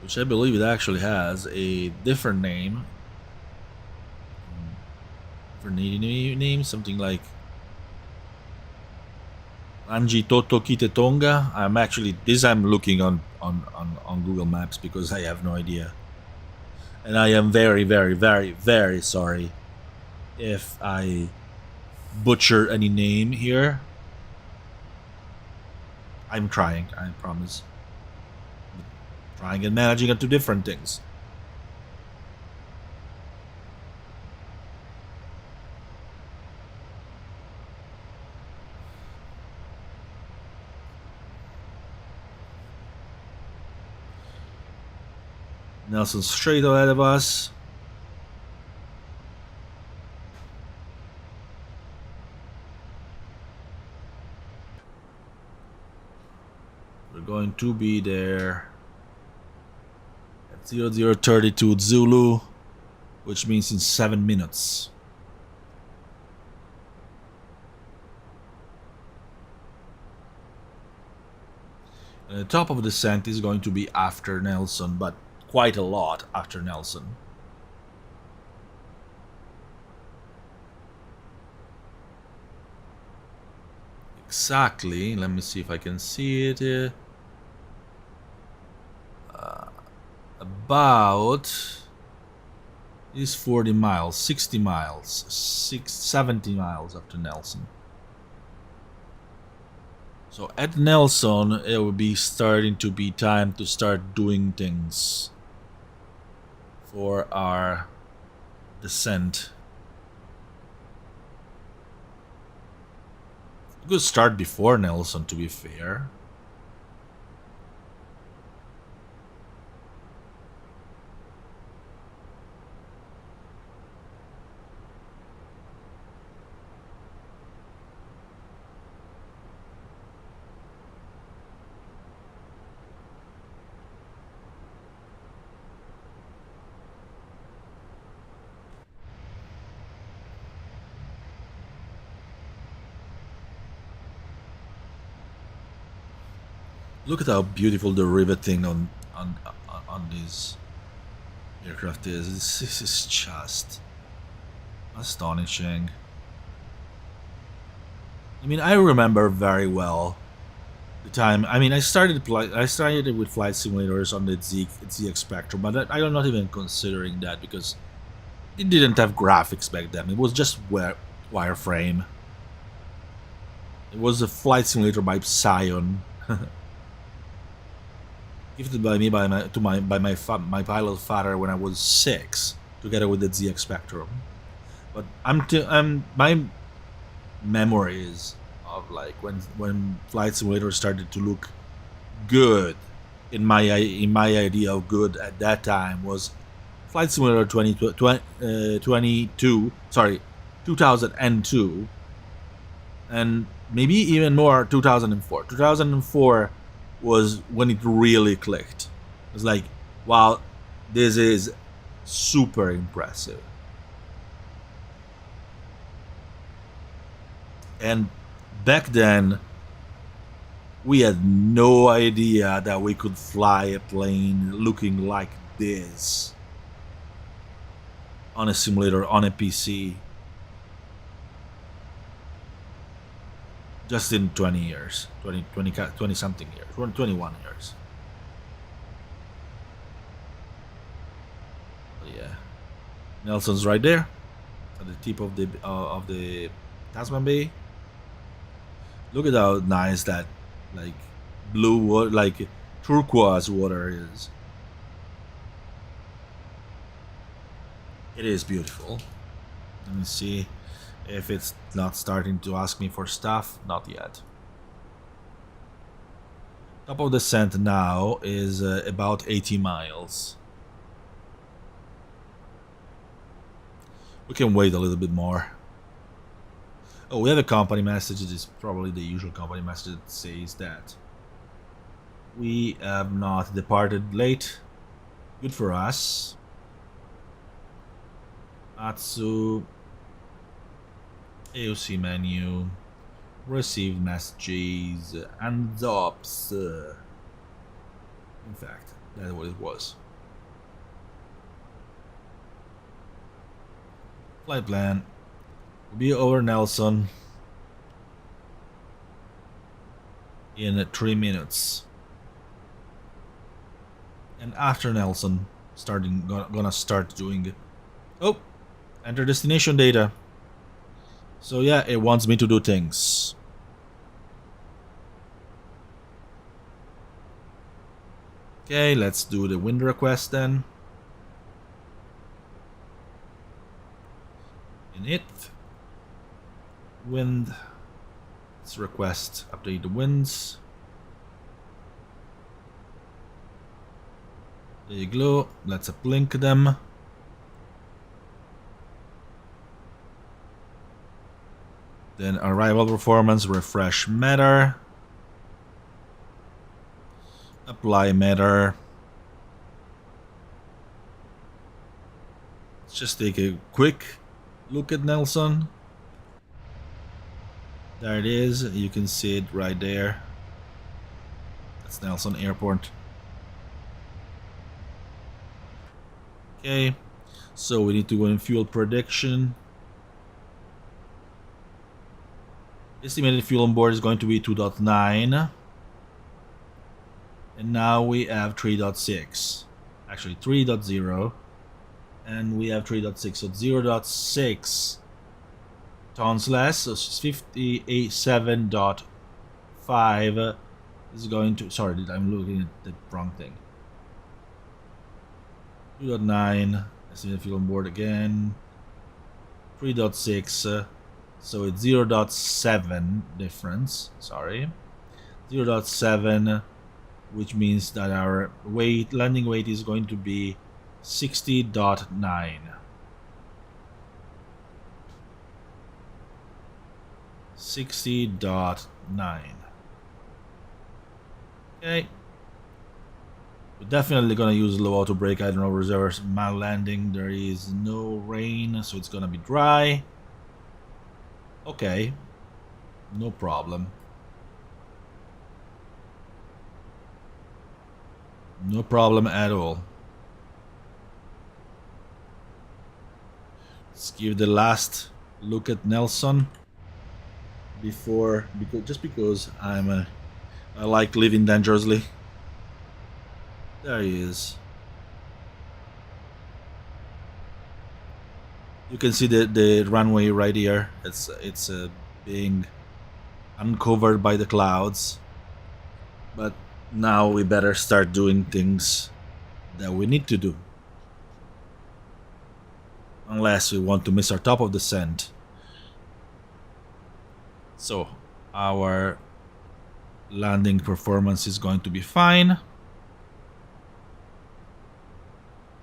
Which I believe it actually has a different name. Different name, something like Anji Toto Kite Tonga. I'm looking on Google Maps because I have no idea. And I am very, very, very, very sorry if I butcher any name here. I'm trying, I promise. Trying and managing are two different things. Nelson straight ahead of us. We're going to be there at 0032 Zulu, which means in 7 minutes. And the top of the descent is going to be after Nelson, but quite a lot after Nelson. Exactly, let me see if I can see it here. About is 40 miles, 60 miles, 70 miles after Nelson. So at Nelson, it will be starting to be time to start doing things for our descent. We could start before Nelson, to be fair. Look at how beautiful the riveting on this aircraft is. This is just astonishing. I mean, I remember very well the time. I mean, I started with flight simulators on the ZX Spectrum, but I'm not even considering that because it didn't have graphics back then. It was just wireframe. It was a flight simulator by Psion. Gifted by me by my pilot father when I was 6, together with the ZX Spectrum. But my memories of like when flight simulators started to look good in my idea of good at that time was Flight Simulator 2002, and maybe even more 2004. 2004 was when it really clicked. It was like, wow, this is super impressive. And back then, we had no idea that we could fly a plane looking like this on a simulator, on a PC. Just in 20 years, 20 something years, 21 years. But yeah, Nelson's right there at the tip of the Tasman Bay. Look at how nice that like blue water, like turquoise water is. It is beautiful. Let me see if it's not starting to ask me for stuff. Not yet. Top of the descent now is about 80 miles. We can wait a little bit more. Oh, we have a company message. It is probably the usual company message that says that we have not departed late. Good for us. Atsu. AOC menu. Receive messages. And ops. In fact, that's what it was. Flight plan. Be over Nelson. in 3 minutes. And after Nelson gonna start doing. Oh, enter destination data. So yeah, it wants me to do things. Okay, let's do the wind request then. Init wind. Let's request update the winds. There you go. Let's uplink them. Then arrival performance, refresh matter. Apply matter. Let's just take a quick look at Nelson. There it is. You can see it right there. That's Nelson Airport. Okay, so we need to go in fuel prediction. Estimated fuel on board is going to be 2.9. And now we have 3.6. Actually 3.0. And we have 3.6. So 0.6 tons less. So 57.5 is going to. Sorry, I'm looking at the wrong thing. 2.9. Estimated fuel on board again. 3.6. So it's 0.7 difference. Sorry. 0.7. Which means that our landing weight is going to be 60.9. 60.9. Okay. We're definitely gonna use low auto brake. I don't know, reserves mild landing. There is no rain, so it's gonna be dry. Okay. No problem. No problem at all. Let's give the last look at Nelson because I like living dangerously. There he is. You can see the runway right here. It's being uncovered by the clouds, but now we better start doing things that we need to do. Unless we want to miss our top of descent. So, our landing performance is going to be fine.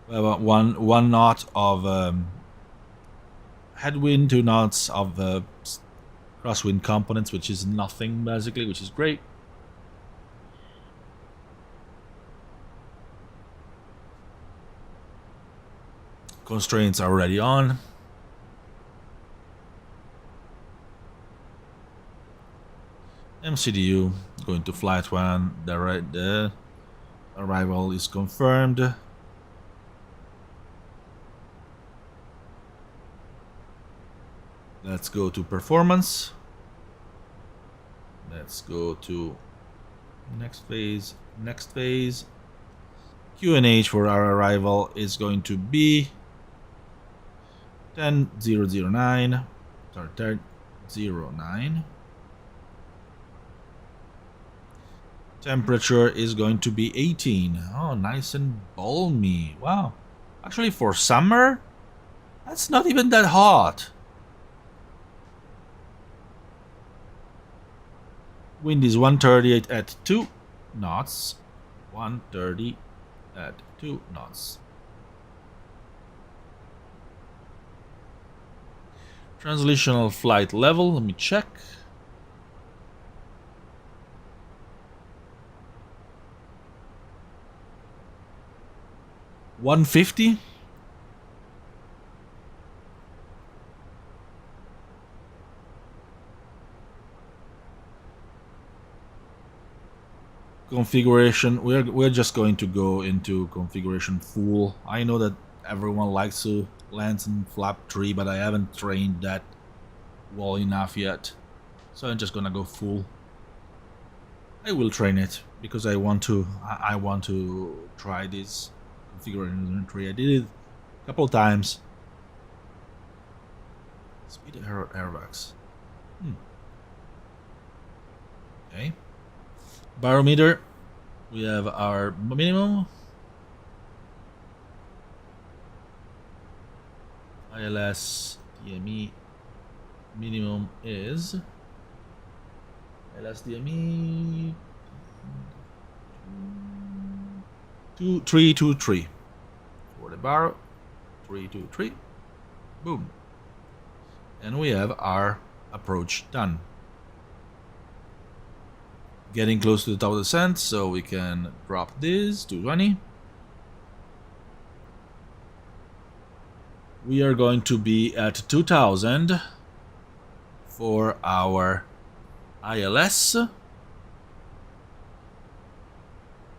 We have one knot of headwind, 2 knots of crosswind components, which is nothing basically, which is great. Constraints are already on. MCDU going to flight 1. The arrival is confirmed. Let's go to performance. Let's go to next phase. QNH for our arrival is going to be 10.009. Sorry, 10.09. Temperature is going to be 18. Oh, nice and balmy. Wow. Actually, for summer, that's not even that hot. Wind is 138 at 2 knots. 130 at 2 knots. Translational flight level, let me check. $150. Configuration, we're just going to go into configuration full. I know that everyone likes to land in flap 3, but I haven't trained that well enough yet, so I'm just gonna go full. I will train it because I want to. I want to try this configuration tree. I did it a couple times. Speed airbags. Okay. Barometer. We have our minimum. ILS DME minimum is ILS DME 323 for the bar. 323. Boom. And we have our approach done. Getting close to the top of the descent, so we can drop this to 20. We are going to be at 2000 for our ILS.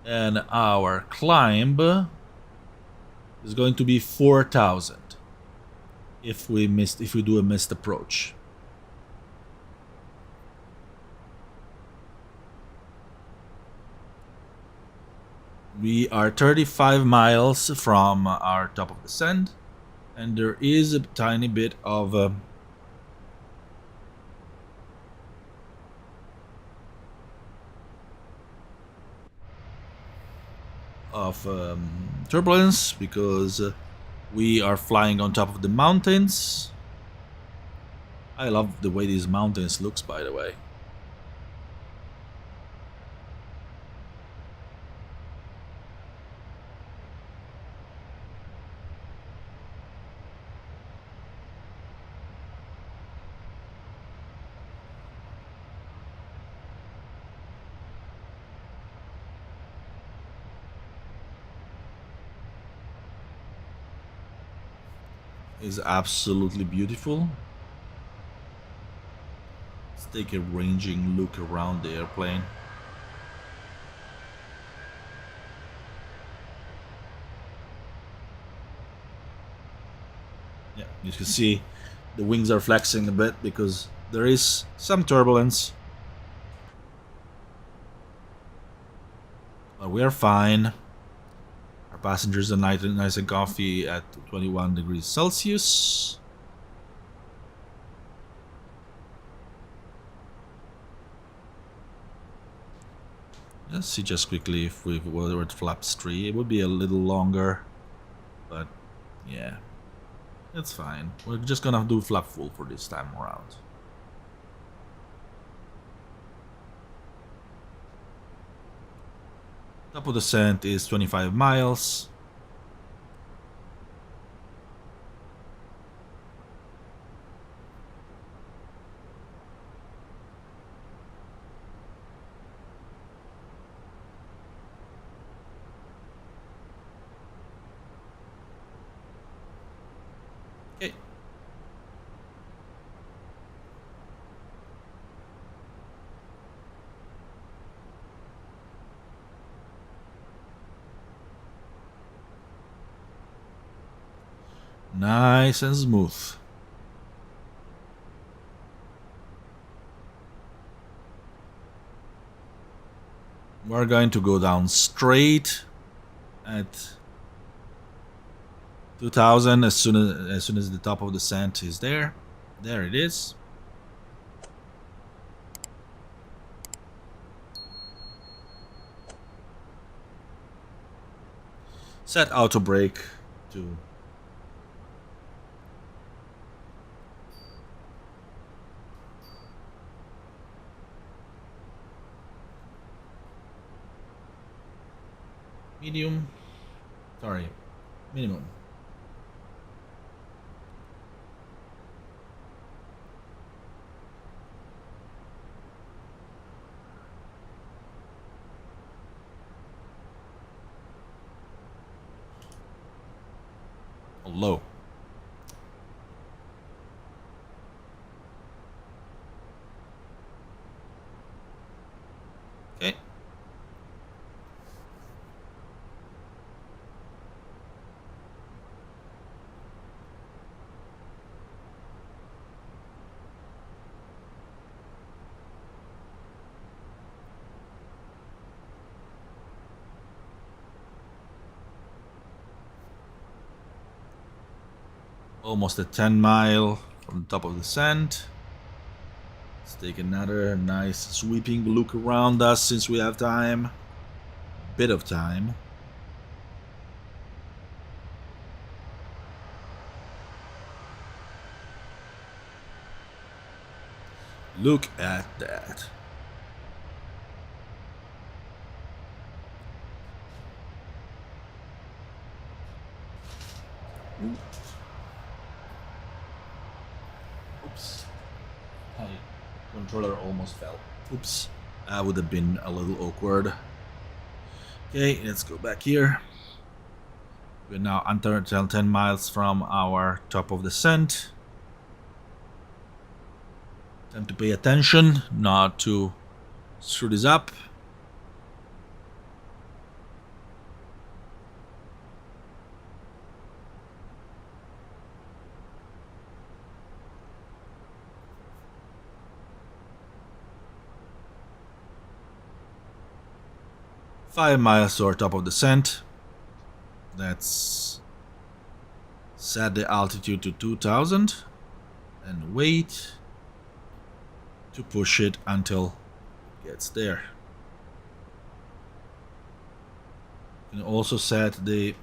And our climb is going to be 4000 if we do a missed approach. We are 35 miles from our top of descent, and there is a tiny bit of turbulence because we are flying on top of the mountains. I love the way these mountains looks, by the way. Is absolutely beautiful. Let's take a ranging look around the airplane. Yeah, you can see the wings are flexing a bit because there is some turbulence. But we are fine. Our passengers are nice and comfy at 21 degrees Celsius. Let's see just quickly if we were at flaps 3. It would be a little longer, but yeah, it's fine. We're just gonna do flap full for this time around. Top of descent is 25 miles. Okay. Nice and smooth. We're going to go down straight at 2000 as soon as the top of the descent is there. There it is. Set auto brake to medium. Sorry, minimum. Low. Okay. Almost a 10-mile from the top of the descent. Let's take another nice sweeping look around us since we have time. Bit of time. Look at that. Oops. My controller almost fell. Oops. That would have been a little awkward. Okay, let's go back here. We're now under 10 miles from our top of descent. Time to pay attention, not to screw this up. Five miles to our top of descent. Let's set the altitude to 2000 and wait to push it until it gets there. You can also set the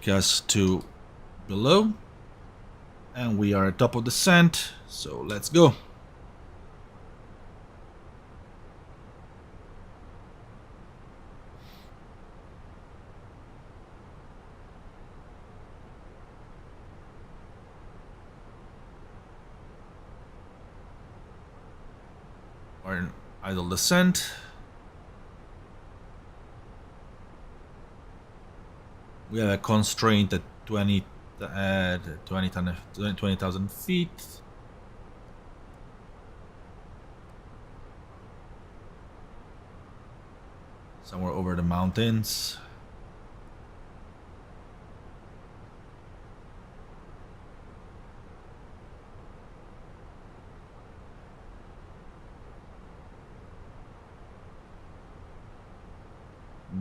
us to below, and we are at top of the descent, so let's go. We're in idle descent. We have a constraint at 20,000 feet. Somewhere over the mountains.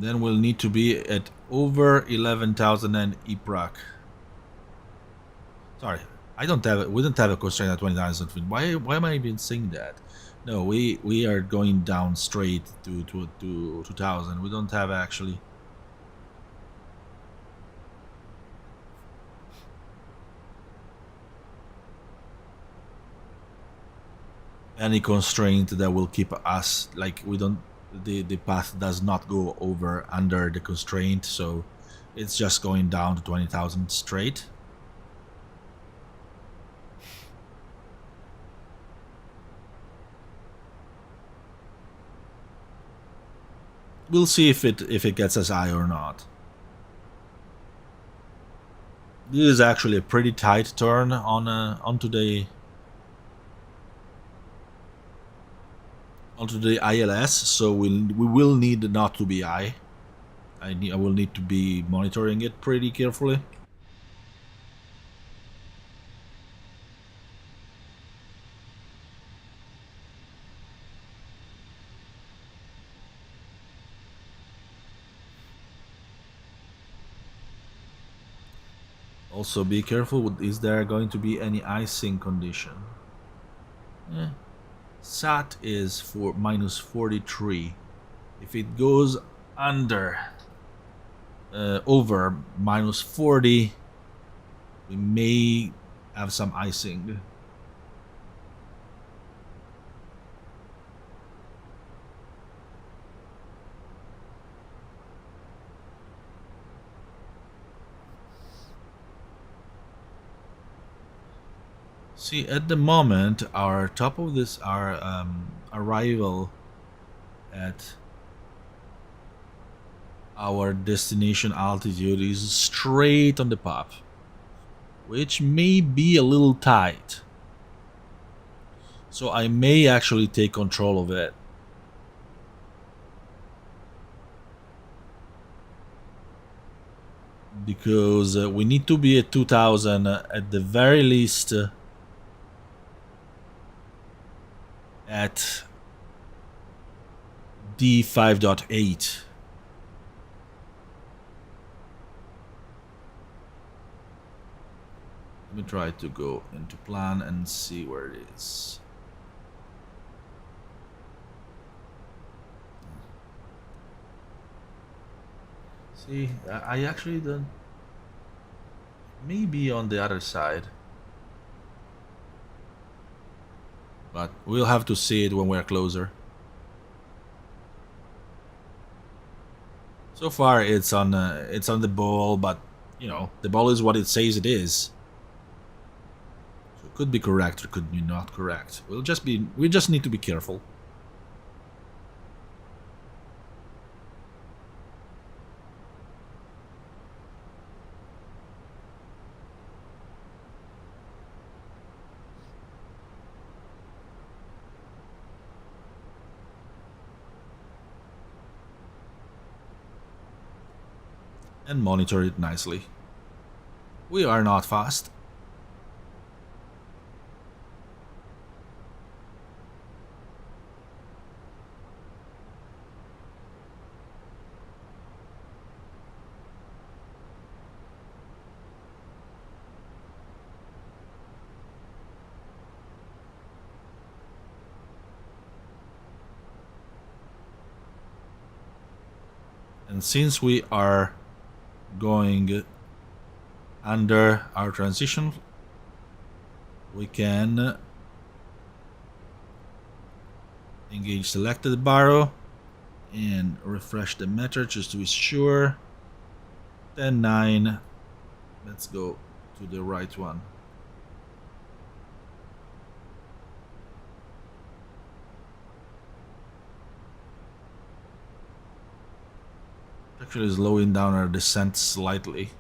Then we'll need to be at over 11,000 and EPROC. Sorry, we don't have a constraint at 20,000 feet. Why am I even saying that? No, we are going down straight to 2,000. We don't have actually any constraint that will keep us, like, we don't, the path does not go over under the constraint, so it's just going down to 20,000 straight. We'll see if it gets us high or not. This is actually a pretty tight turn onto the ILS, so we will need not to be high. I will need to be monitoring it pretty carefully. Also be careful, is there going to be any icing condition? SAT is for -43. If it goes under over -40, we may have some icing. See, at the moment, our top of this, our arrival at our destination altitude is straight on the pop, which may be a little tight. So I may actually take control of it. because we need to be at 2000 at the very least at D5.8. Let me try to go into plan and see where it is. See, I actually don't. Maybe on the other side. But we'll have to see it when we're closer. So far, it's on the ball, but you know the ball is what it says it is. So it could be correct or could be not correct. We just need to be careful. And monitor it nicely. We are not fast. And since we are going under our transition, we can engage selected baro and refresh the meter just to be sure. 10.9. Let's go to the right one. Actually, slowing down our descent slightly.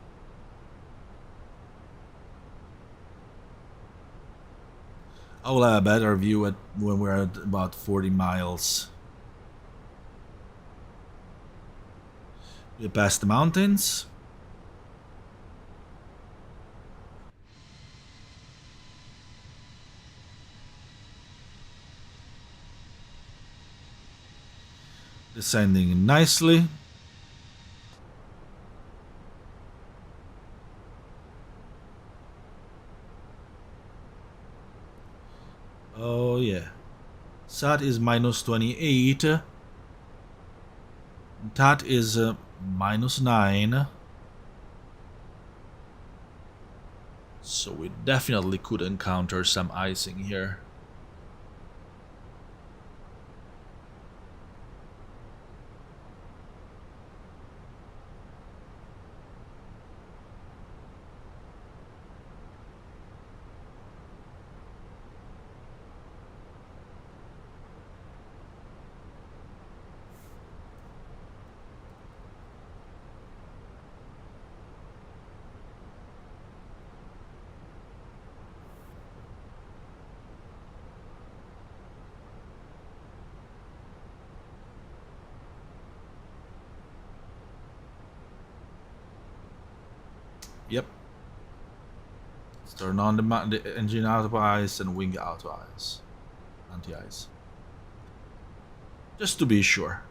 I will have a better view when we're at about 40 miles. We passed the mountains. Descending nicely. Oh yeah. SAT is minus 28. TAT is minus 9. So we definitely could encounter some icing here. Yep. Let's turn on the engine auto ice and wing auto ice. Anti-ice. Just to be sure.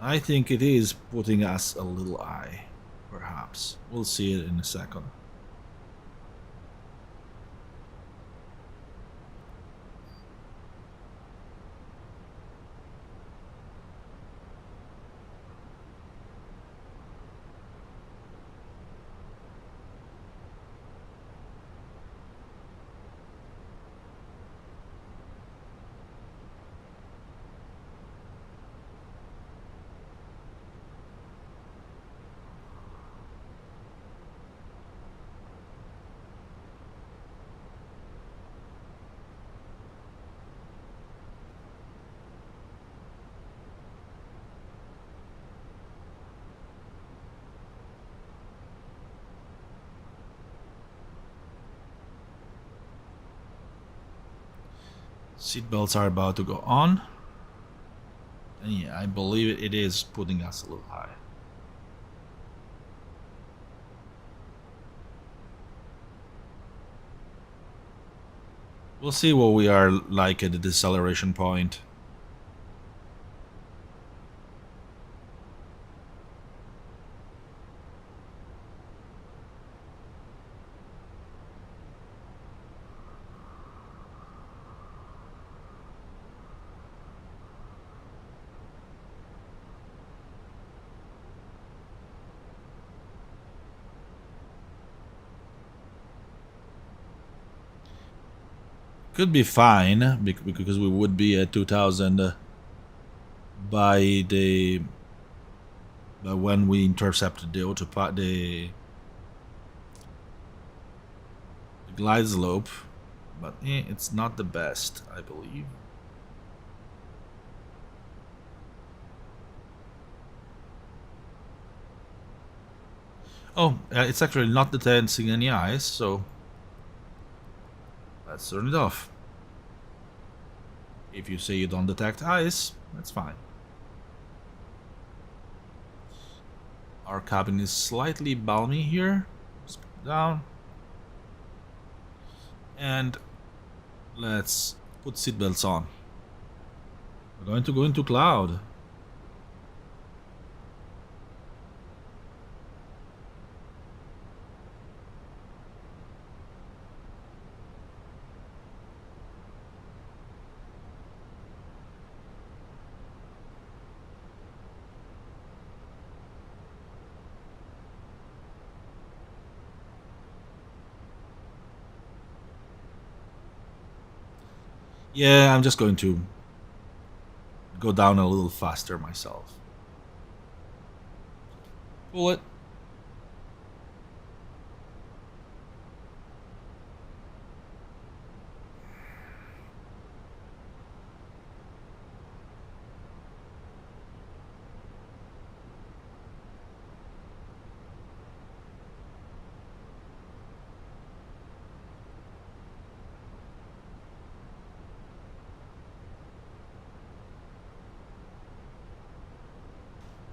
I think it is putting us a little high, perhaps. We'll see it in a second. Seatbelts are about to go on. And yeah, I believe it is putting us a little high. We'll see what we are like at the deceleration point. Could be fine because we would be at 2000 by when we intercepted the glide slope, but it's not the best, I believe. Oh, it's actually not detecting any ice, so let's turn it off. If you say you don't detect ice, that's fine. Our cabin is slightly balmy here. Let's put it down. And let's put seatbelts on. We're going to go into cloud. Yeah, I'm just going to go down a little faster myself. Pull it.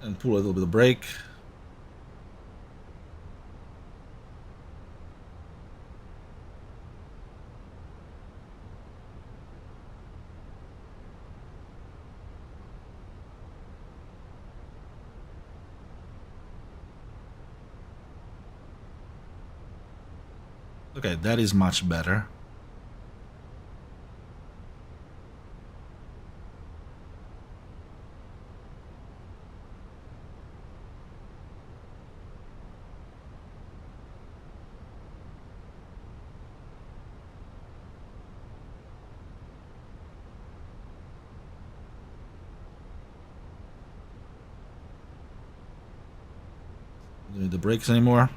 And pull a little bit of brake. Okay, that is much better. Don't need the brakes anymore.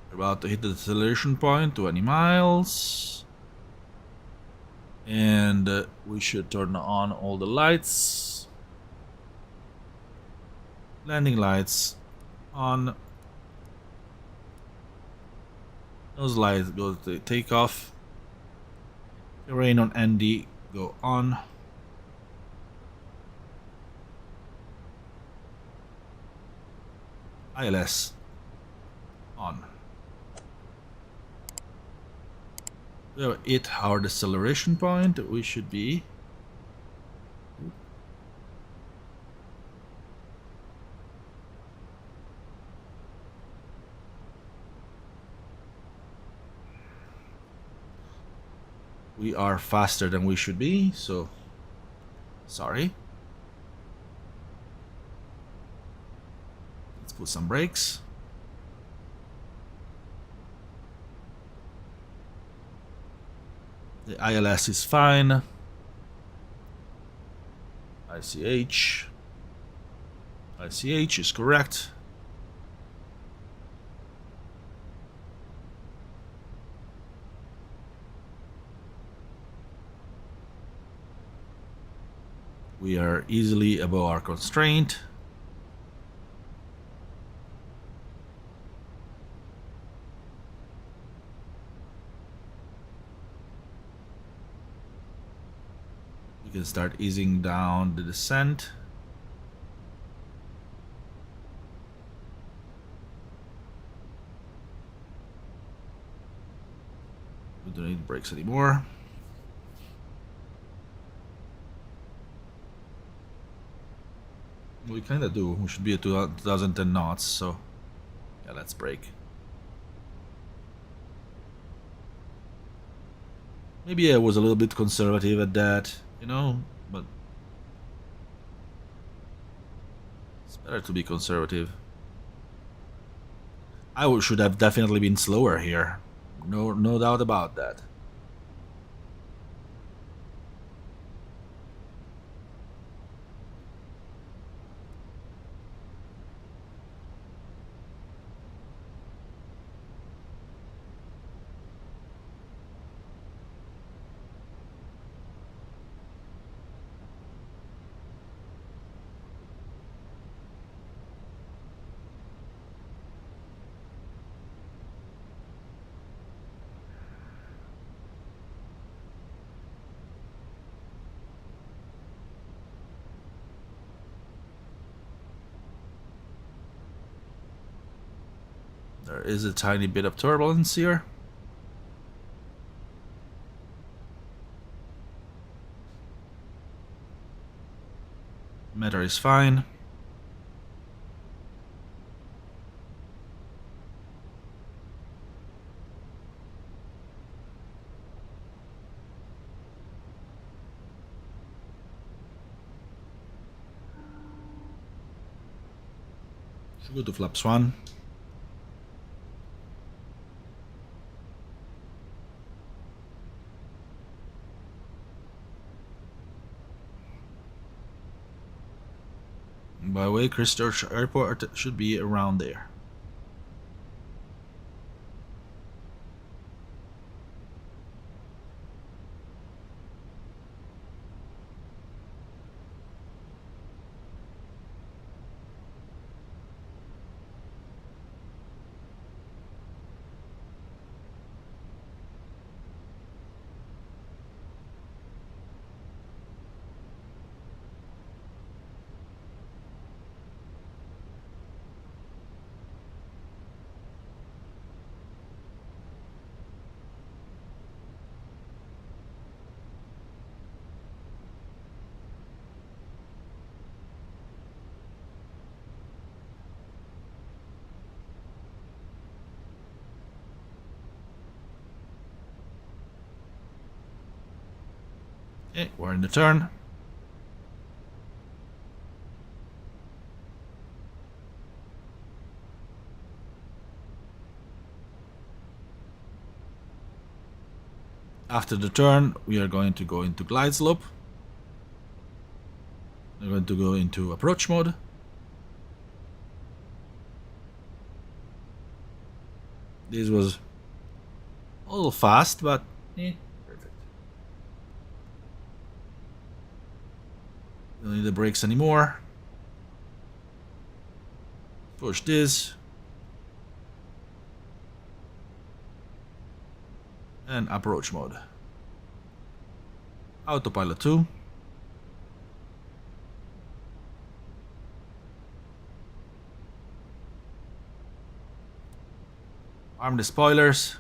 We're about to hit the acceleration point, 20 miles. And we should turn on all the lights. Landing lights on. Those lights go to the takeoff. Terrain on ND go on. ILS on. We have 8-hour deceleration point. We should be. We are faster than we should be, so sorry. Let's put some brakes. The ILS is fine. ICH. ICH is correct. We are easily above our constraint. We can start easing down the descent. We don't need brakes anymore. We kind of do. We should be at 2010 knots, so yeah, let's brake. Maybe I was a little bit conservative at that, you know, but it's better to be conservative. I should have definitely been slower here. No doubt about that. There is a tiny bit of turbulence here. Matter is fine. Should go to flaps 1. By the way, Christchurch Airport should be around there. Okay, we're in the turn. After the turn, we are going to go into glide slope. We're going to go into approach mode. This was a little fast, but perfect. Don't need the brakes anymore. Push this. And approach mode. Autopilot 2. Arm the spoilers.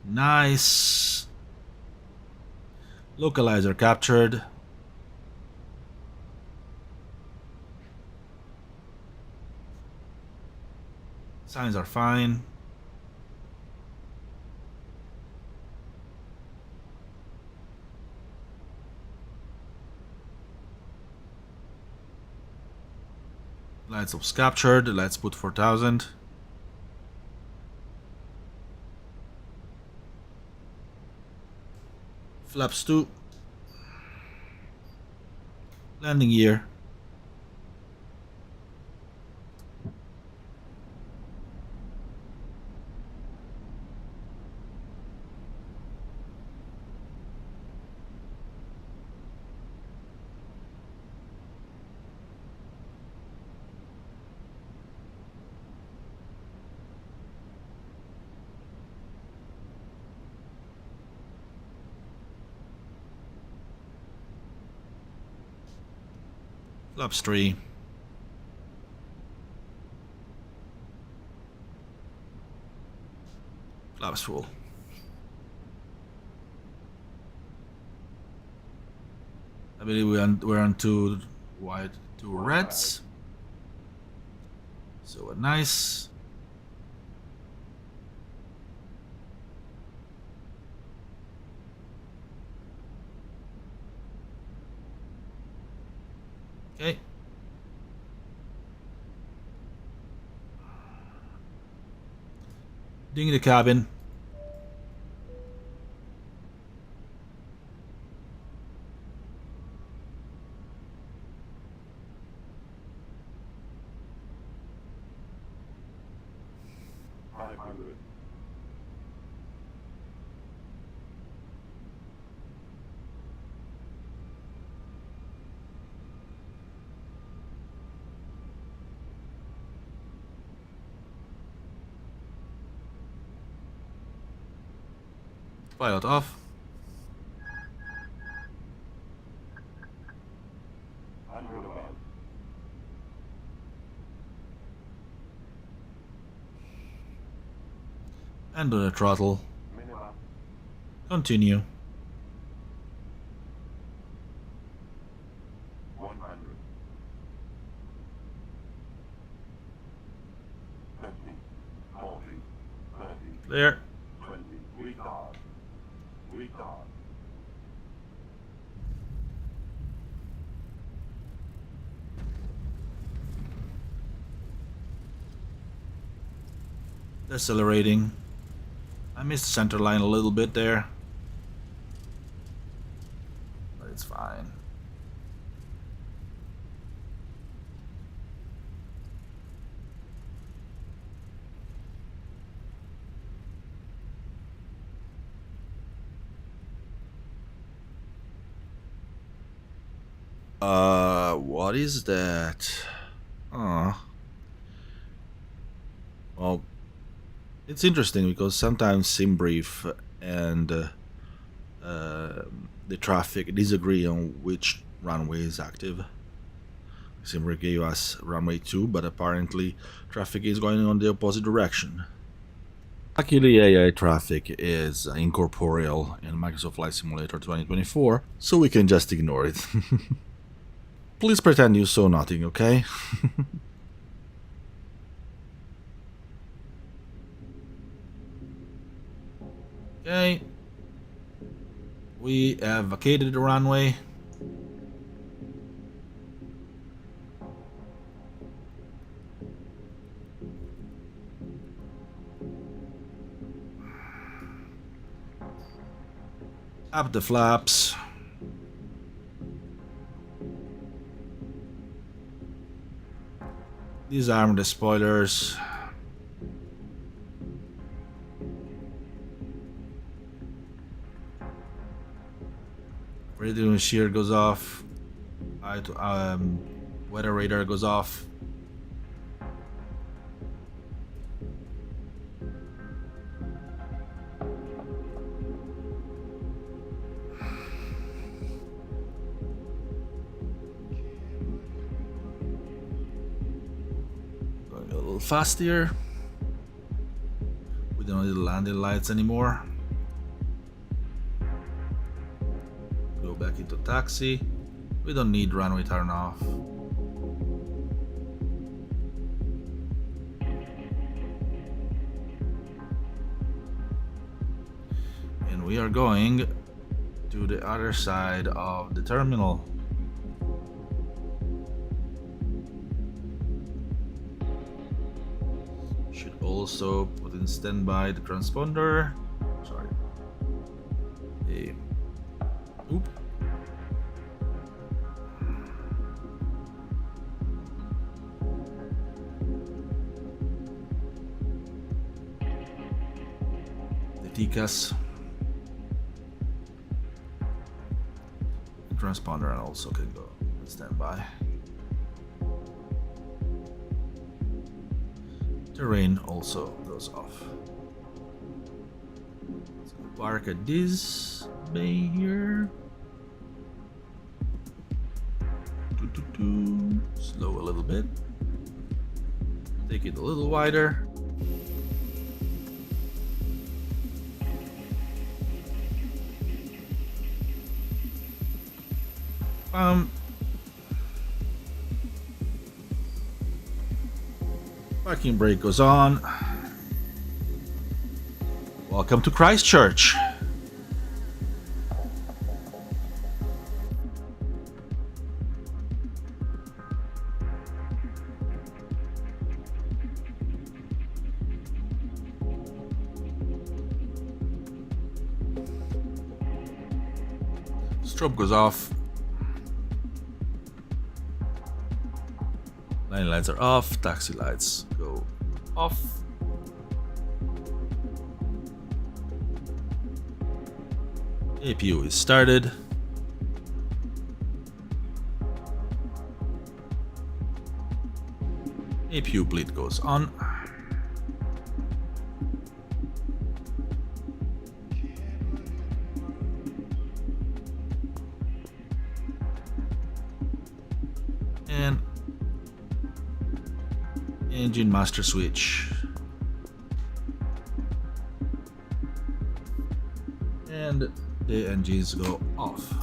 Nice. Localizer captured. Signs are fine. Lights was captured. Let's put 4000. Flaps 2. Landing gear. Flaps 3. Flaps full. I believe we're on two white, two reds. So nice. Okay. Ding the cabin. Pilot off. And on the throttle. Continue. 100. 50, 40, 30, Clear. 20. Retard. Retard. Decelerating. I missed the center line a little bit there. But it's fine. What is that? Well, it's interesting because sometimes SimBrief and the traffic disagree on which runway is active. SimBrief gave us runway 2, but apparently traffic is going on the opposite direction. Luckily, AI traffic is incorporeal in Microsoft Flight Simulator 2024, so we can just ignore it. Please pretend you saw nothing, okay? Okay. We have vacated the runway. Up the flaps. Disarm the spoilers. Radio shear goes off. Weather radar goes off. Going a little faster. We don't need the landing lights anymore. Go back into taxi. We don't need runway turn off. And we are going to the other side of the terminal. Should also put in standby the transponder. Sorry. Oop. The TCAS. The transponder also can go on standby. Terrain also goes off. So park at this bay here. Slow a little bit. Take it a little wider. Parking brake goes on. Welcome to Christchurch. Strobe goes off. Line lights are off. Taxi lights go off. APU is started. APU bleed goes on. And engine master switch. And the engines go off.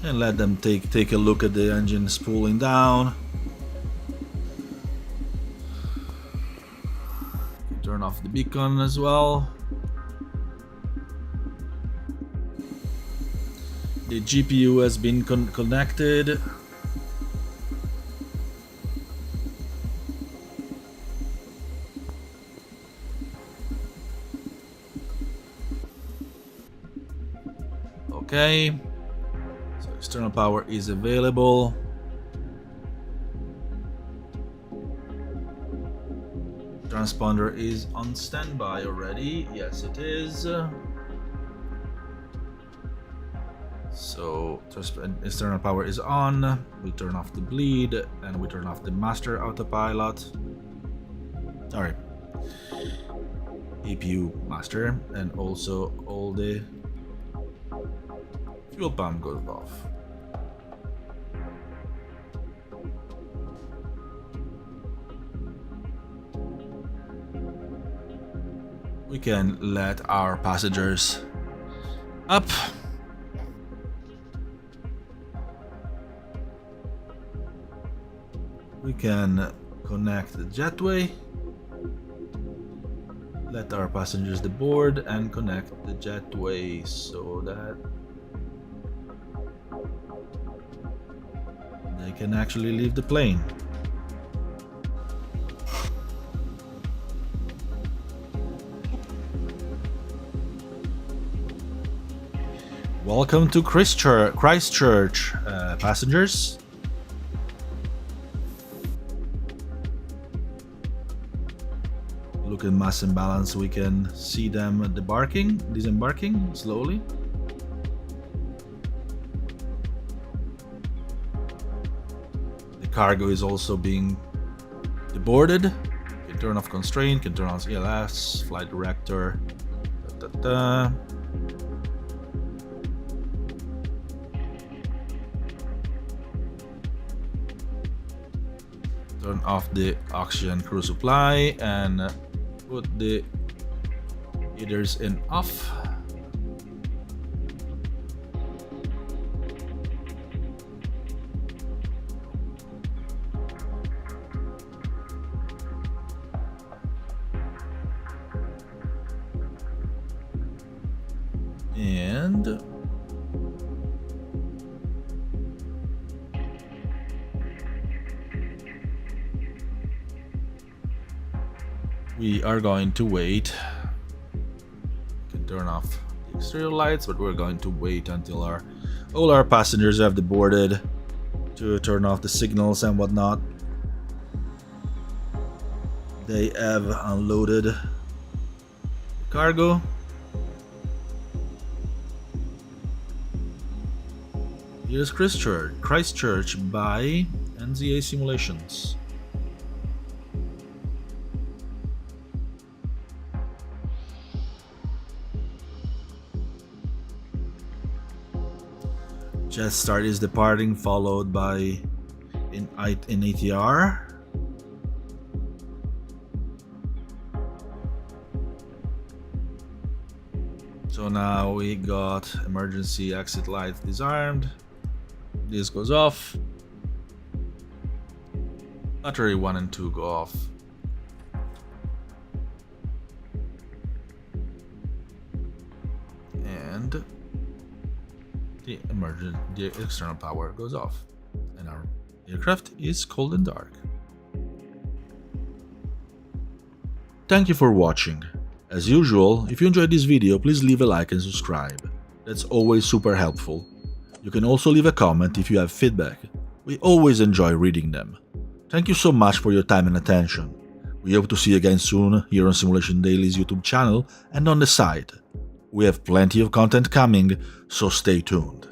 And let them take a look at the engine spooling down. Turn off the beacon as well. The GPU has been connected. Okay, so external power is available. Transponder is on standby already. Yes, it is. So external power is on. We turn off the bleed and we turn off the master autopilot. Sorry, APU master, and also all the fuel pump goes off. We can let our passengers up. We can connect the jetway. Let our passengers aboard and connect the jetway so that they I can actually leave the plane. Welcome to Christchurch, passengers. Look at mass imbalance, we can see them disembarking slowly. The cargo is also being deboarded. Can turn off constraint, can turn on ELS, flight director. Turn off the oxygen crew supply and put the heaters in off. And we are going to wait. We can turn off the exterior lights, but we're going to wait until all our passengers have deboarded to turn off the signals and whatnot. They have unloaded the cargo. Here's Christchurch by NZAA Simulations. Jet start is departing, followed by in ATR. So now we got emergency exit lights disarmed. This goes off. Battery 1 and 2 go off. And the external power goes off, and our aircraft is cold and dark. Thank you for watching. As usual, if you enjoyed this video, please leave a like and subscribe. That's always super helpful. You can also leave a comment if you have feedback. We always enjoy reading them. Thank you so much for your time and attention. We hope to see you again soon here on Simulation Daily's YouTube channel and on the site. We have plenty of content coming, so stay tuned.